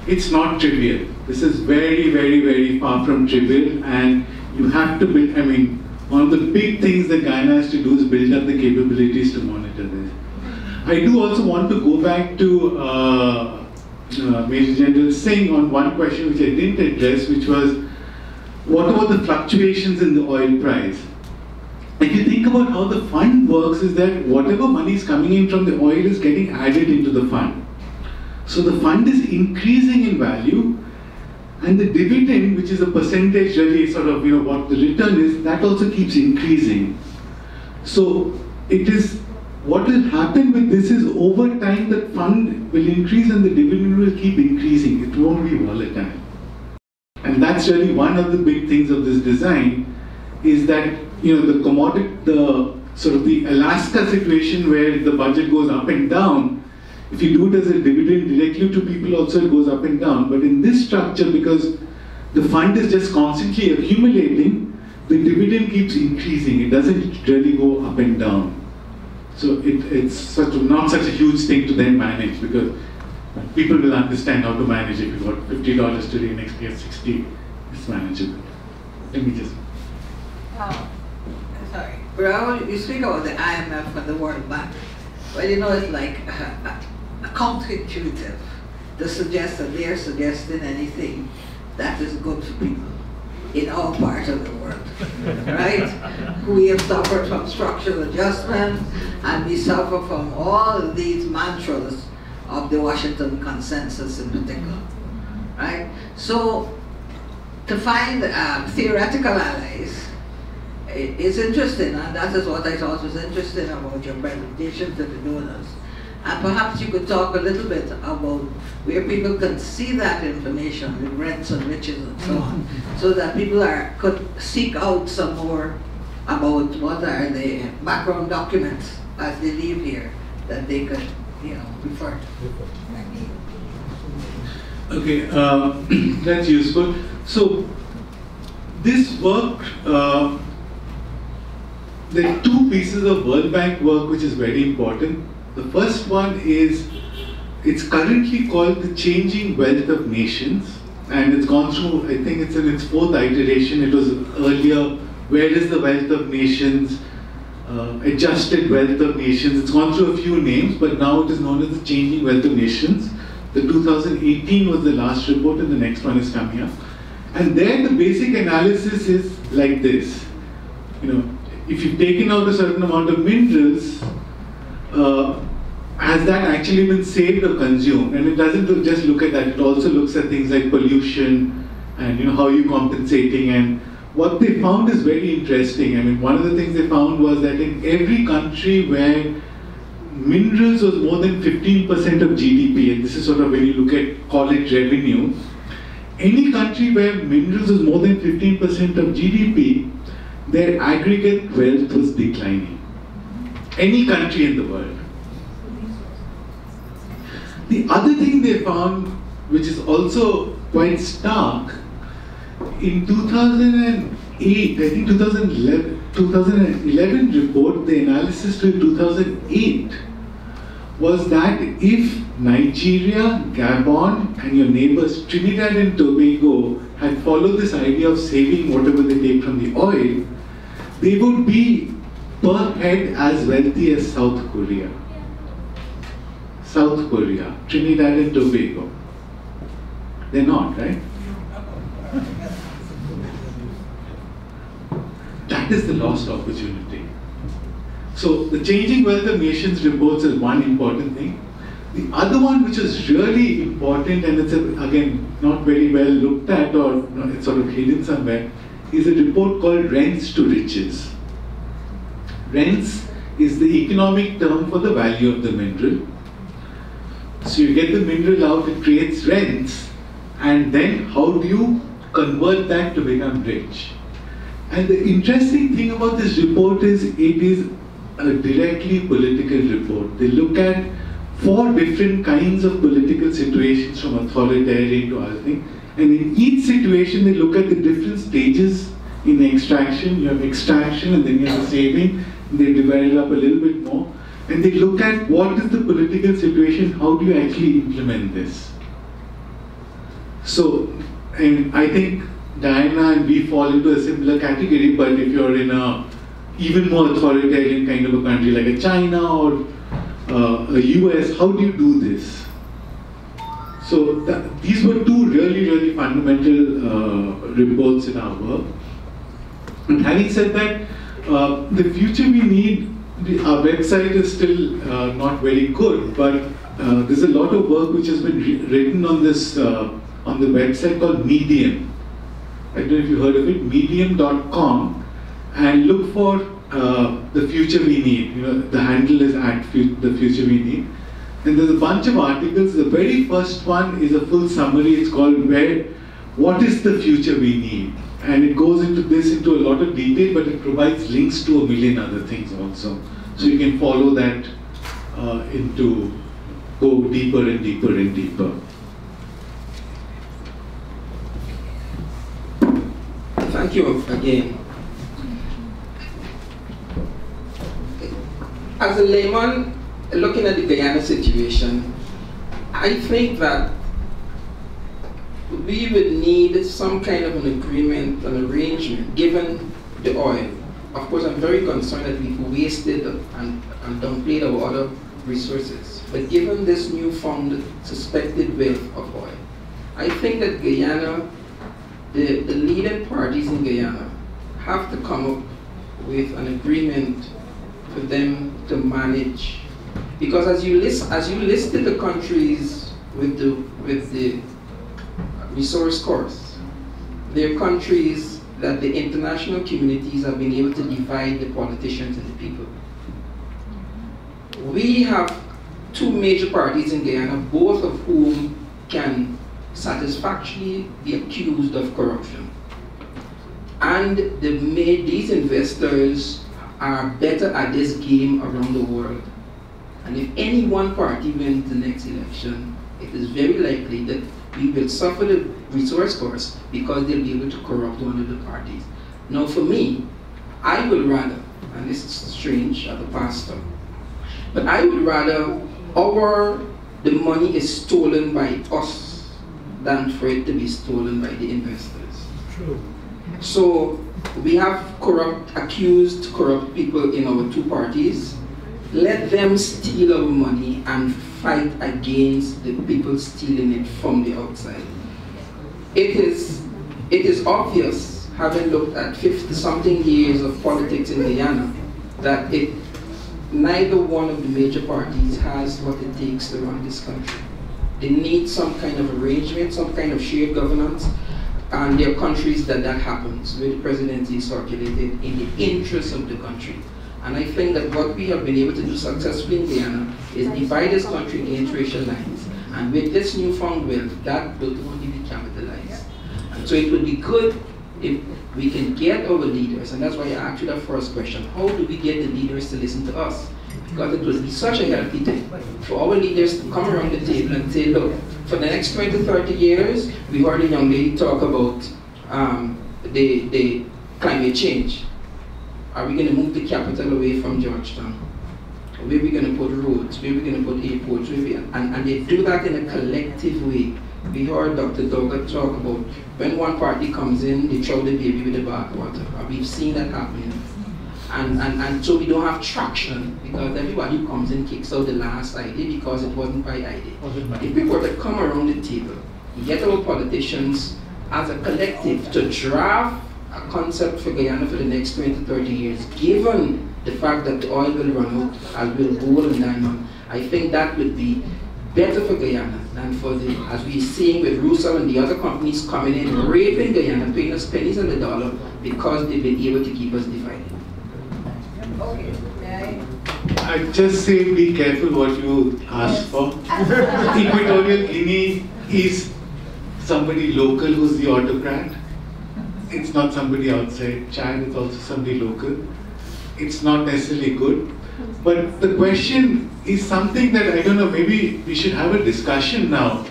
It's not trivial. This is very far from trivial, and you have to build, I mean, one of the big things that Guyana has to do is build up the capabilities to monitor this. I do also want to go back to Major General Singh on one question which I didn't address, which was, what about the fluctuations in the oil price? If you think about how the fund works, is that whatever money is coming in from the oil is getting added into the fund. So the fund is increasing in value, and the dividend, which is a percentage really sort of, what the return is, that also keeps increasing. So it is, what will happen with this is over time that fund will increase and the dividend will keep increasing. It won't be volatile. And that's really one of the big things of this design, is that the commodity, the Alaska situation where the budget goes up and down, if you do it as a dividend directly to people also it goes up and down. But in this structure, because the fund is just constantly accumulating, the dividend keeps increasing. It doesn't really go up and down. So it's not such a huge thing to then manage, because people will understand how to manage it. If you've got $50 today, next year 60, it's manageable. Let me just... Sorry. Well, you speak about the IMF and the World Bank. Well, it's like counterintuitive to suggest that they are suggesting anything that is good for people in all parts of the world, right? We have suffered from structural adjustment, and we suffer from all of these mantras of the Washington Consensus in particular, right? So to find theoretical allies is interesting, and that is what I thought was interesting about your presentation to the donors. And perhaps you could talk a little bit about where people can see that information, the rents and riches and so on, so that people could seek out some more about what are the background documents as they leave here that they could, refer to. Okay, that's useful. So this work, there are two pieces of World Bank work which is very important. The first one is, it's currently called the Changing Wealth of Nations, and it's gone through, I think it's in its 4th iteration. It was earlier, Where is the Wealth of Nations, Adjusted Wealth of Nations. It's gone through a few names, but now it is known as the Changing Wealth of Nations. The 2018 was the last report, and the next one is coming up. And there the basic analysis is like this. if you've taken out a certain amount of minerals, has that actually been saved or consumed? And it doesn't just look at that, it also looks at things like pollution and how you're compensating. And what they found is very interesting. I mean, one of the things they found was that in every country where minerals was more than 15% of GDP, and this is sort of when you look at college revenue, any country where minerals was more than 15% of GDP, their aggregate wealth was declining. Any country in the world. The other thing they found, which is also quite stark, in 2008, I think 2011 report, the analysis to 2008 was that if Nigeria, Gabon, and your neighbors Trinidad and Tobago had followed this idea of saving whatever they take from the oil, they would be per head as wealthy as South Korea. South Korea, Trinidad and Tobago. They're not, right? That is the lost opportunity. So the Changing Wealth of Nations reports is one important thing. The other one which is really important, and it's again not very well looked at, or it's sort of hidden somewhere, is a report called Rents to Riches. Rents is the economic term for the value of the mineral. So you get the mineral out, it creates rents, and then how do you convert that to become rich? And the interesting thing about this report is it is a directly political report. They look at 4 different kinds of political situations, from authoritarian to other things, and in each situation they look at the different stages in extraction. You have extraction and then you have the saving, and they divide it up a little bit more. And they look at what is the political situation, how do you actually implement this? So, and I think Diana and we fall into a similar category, but if you're in a even more authoritarian kind of a country like a China or a US, how do you do this? So these were 2 really, really fundamental reports in our work. And having said that, the future we need, our website is still not very good, but there's a lot of work which has been written on this on the website called Medium. I don't know if you heard of it, medium.com, and look for the future we need. The handle is @the future we need. And there's a bunch of articles. The very first one is a full summary. It's called What is the Future We Need? And it goes into a lot of detail, but it provides links to a million other things also. So you can follow that go deeper and deeper and deeper. Thank you again. As a layman looking at the Guyana situation, I think that we would need some kind of an agreement, an arrangement, given the oil. Of course, I'm very concerned that we've wasted and downplayed our other resources. But given this newfound suspected wealth of oil, I think that Guyana, the leading parties in Guyana, have to come up with an agreement for them to manage. Because as you listed the countries with the resource course, they're countries that the international communities have been able to divide the politicians and the people. We have 2 major parties in Guyana, both of whom can satisfactorily be accused of corruption. And these investors are better at this game around the world. And if any one party wins the next election, it is very likely that we will suffer the resource cost because they'll be able to corrupt one of the parties. Now for me, I would rather, and this is strange as a pastor, but I would rather the money is stolen by us than for it to be stolen by the investors. True. So we have accused corrupt people in our 2 parties. Let them steal our money and fight against the people stealing it from the outside. It is obvious, having looked at 50-something years of politics in Guyana, that neither one of the major parties has what it takes to run this country. They need some kind of arrangement, some kind of shared governance, and there are countries that happens, where the presidency is circulated in the interest of the country. And I think that what we have been able to do successfully in Guyana is divide this country against racial lines. And with this newfound wealth, that will only be capitalized. And so it would be good if we can get our leaders, and that's why I asked you that first question, how do we get the leaders to listen to us? Because it will be such a healthy thing for our leaders to come around the table and say, look, for the next 20 to 30 years, we heard a young lady talk about the climate change. Are we going to move the capital away from Georgetown? Where are we going to put roads? Where are we going to put airports? And they do that in a collective way. We heard Dr. Doggett talk about when one party comes in, they throw the baby with the bathwater. We've seen that happening. And so we don't have traction because everybody who comes in kicks out the last idea because it wasn't my idea. If we were to come around the table, get our politicians as a collective to draft a concept for Guyana for the next 20 to 30 years, given the fact that the oil will run out, as will gold and diamond, I think that would be better for Guyana than for the, as we're seeing with Rusal and the other companies coming in, raping Guyana, paying us pennies on the dollar because they've been able to keep us divided. Okay. I just say be careful what you ask for. Equatorial Guinea is somebody local who's the autocrat. It's not somebody outside. Chad is also somebody local. It's not necessarily good. But the question is something that, I don't know, maybe we should have a discussion now.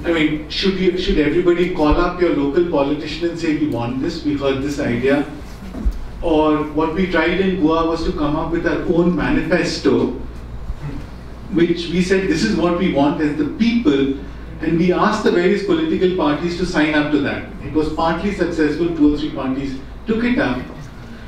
I mean, should everybody call up your local politician and say, we want this, we heard this idea? Or what we tried in Goa was to come up with our own manifesto, which we said, this is what we want as the people, and we asked the various political parties to sign up to that. It was partly successful, 2 or 3 parties took it up.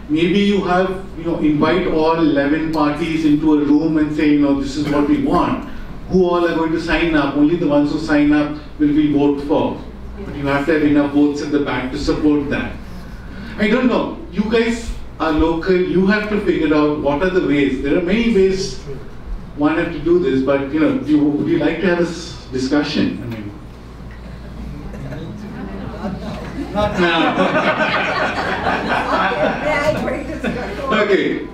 Maybe you have, invite all 11 parties into a room and say, this is what we want. Who all are going to sign up? Only the ones who sign up will we vote for. But you have to have enough votes at the back to support that. I don't know. You guys are local. You have to figure out what are the ways. There are many ways one have to do this, but would you like to have a discussion? I mean, not now. Okay.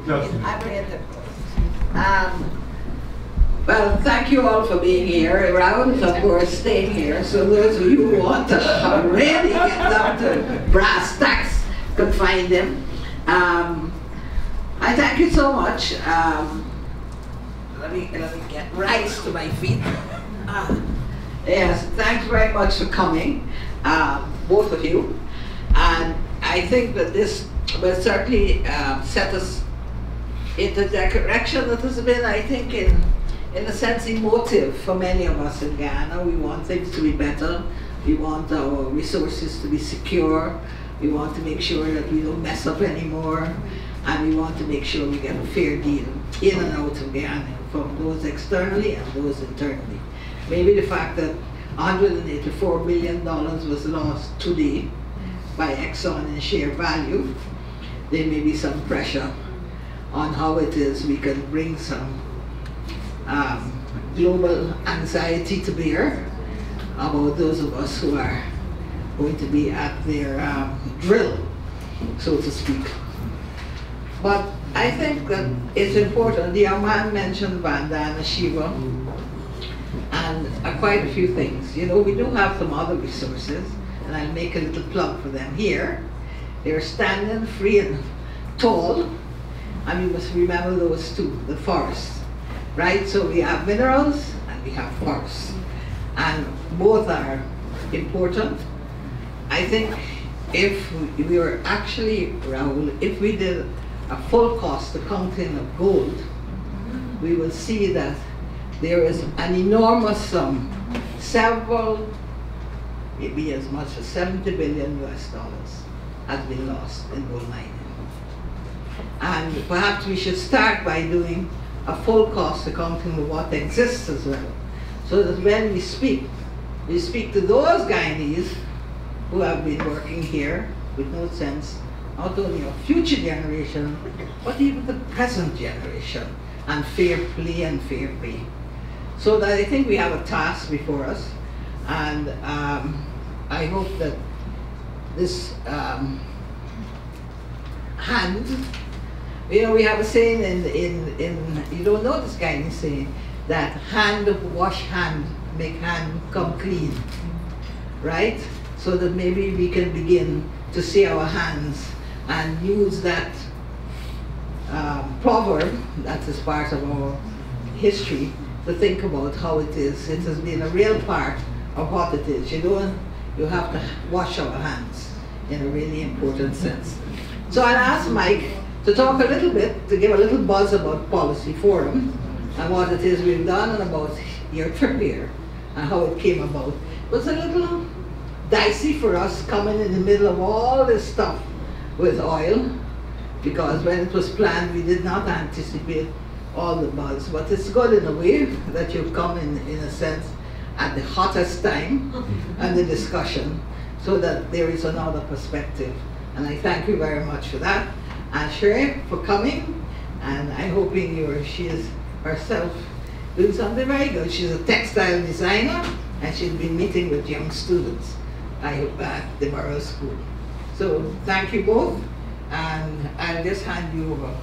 Well, thank you all for being here. Raoul is, of course, staying here. So those of you who want to really get down to brass tacks could find him. I thank you so much. Let me get rise to my feet. Yes, thanks very much for coming, both of you. And I think that this will certainly set us into the direction that has been, I think, in a sense, emotive for many of us in Guyana. We want things to be better. We want our resources to be secure. We want to make sure that we don't mess up anymore. And we want to make sure we get a fair deal in and out of Guyana, from those externally and those internally. Maybe the fact that $184 million was lost today by Exxon in share value, there may be some pressure on how it is we can bring some global anxiety to bear about those of us who are going to be at their drill, so to speak. But I think that it's important. The young man mentioned Vanda and Shiva and quite a few things. We do have some other resources, and I'll make a little plug for them here. They're standing free and tall, and we must remember those two, the forests, right? So we have minerals and we have forests, and both are important. I think if we were actually, Raoul, if we did a full cost accounting of gold, we will see that there is an enormous sum, several, maybe as much as $70 billion has been lost in gold mining. And perhaps we should start by doing a full cost accounting of what exists as well. So that when we speak to those Guyanese who have been working here with no sense, not only of future generation, but even the present generation, and fair play and fair pay. So that I think we have a task before us, and I hope that this hand, you know, we have a saying in you don't know this kind of saying, that hand wash hand, make hand come clean, right? So that maybe we can begin to see our hands and use that proverb that is part of our history to think about how it is. It has been a real part of what it is. You have to wash our hands in a really important sense. So I'll ask Mike to talk a little bit, to give a little buzz about Policy Forum and what it is we've done and about your trip here and how it came about. It was a little dicey for us coming in the middle of all this stuff with oil, because when it was planned we did not anticipate all the buzz, but it's good in a way that you've come in a sense at the hottest time and the discussion, so that there is another perspective. And I thank you very much for that. And Sherry for coming, and I'm hoping she is herself doing something very good. She's a textile designer, and she's been meeting with young students, I hope, at the Borough School. So thank you both, and I'll just hand you over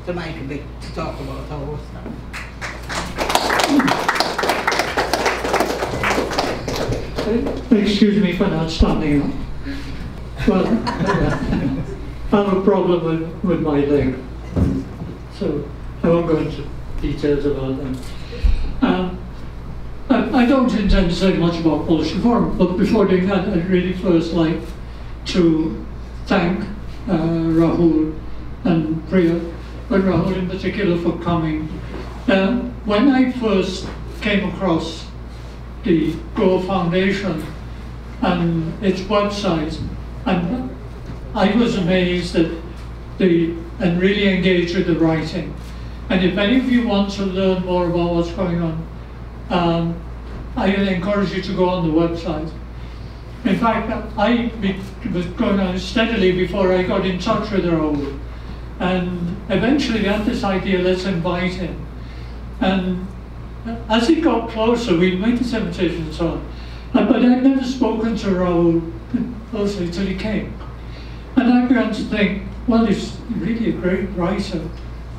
to Mike a bit to talk about our stuff. Excuse me for not standing up. Well, I have a problem with my leg, so I won't go into details about that. I don't intend to say much about Policy Forum, but before doing that, I'd really first like to thank Rahul and Priya, but Rahul in particular, for coming. When I first came across the Go Foundation and its website, and I was amazed and really engaged with the writing. And if any of you want to learn more about what's going on, I encourage you to go on the website. In fact, I was going on steadily before I got in touch with Rahul. And eventually we had this idea, let's invite him. And as he got closer, we made this invitation and so on. But I'd never spoken to Rahul also until he came. And I began to think, well, he's really a great writer,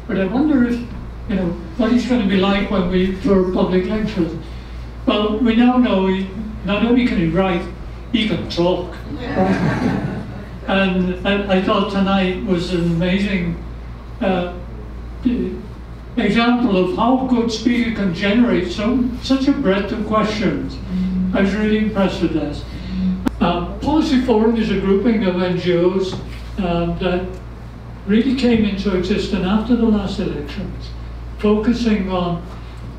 but I wonder if, what he's going to be like when for public lectures. Well, we now know not only can he write, he can talk. And I thought tonight was an amazing example of how a good speaker can generate such a breadth of questions. I was really impressed with this. Policy Forum is a grouping of NGOs that really came into existence after the last elections, focusing on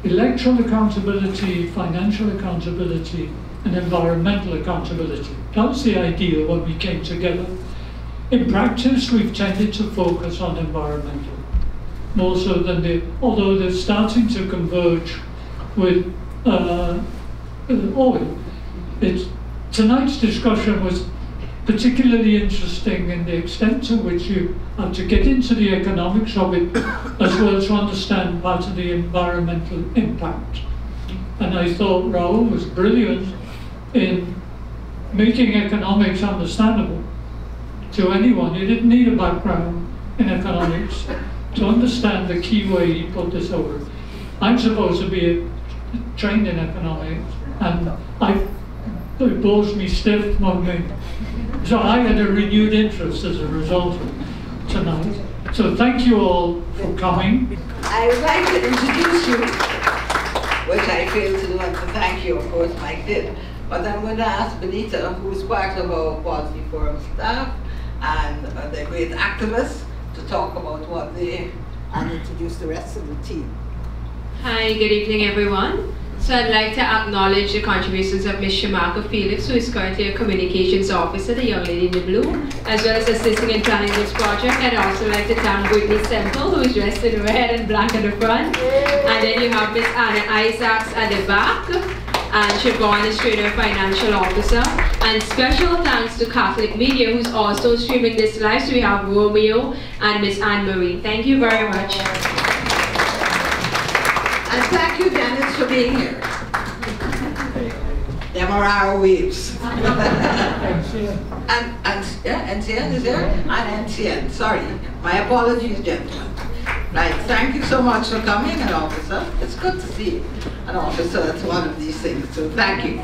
electoral accountability, financial accountability, and environmental accountability. That was the idea when we came together. In practice, we've tended to focus on environmental, more so than although they're starting to converge with oil. Tonight's discussion was particularly interesting in the extent to which you have to get into the economics of it, as well as to understand part of the environmental impact. And I thought Rahul was brilliant in making economics understandable to anyone. You didn't need a background in economics to understand the key way he put this over. I'm supposed to be trained in economics, and it blows me stiff moment. So I had a renewed interest as a result tonight. So thank you all for coming. I would like to introduce you, which I failed to do, and to thank you, of course, Mike did. But I'm going to ask Benita, who is part of our Policy Forum staff and the great activists, to talk about what they, and introduce the rest of the team. Hi, good evening, everyone. So I'd like to acknowledge the contributions of Ms. Shamaka Felix, who is currently a communications officer, the young lady in the blue, as well as assisting in planning this project. And I'd also like to thank Whitney Semple, who is dressed in red and black at the front. And then you have Ms. Anna Isaacs at the back, and Siobhan is Trader Financial Officer. And special thanks to Catholic Media, who's also streaming this live. So we have Romeo and Miss Anne-Marie. Thank you very much. And thank you, Dennis, for being here. Them are our waves. NCN is there? And NCN, sorry. My apologies, gentlemen. Right, thank you so much for coming, an officer. It's good to see an officer that's one of these things, so thank you.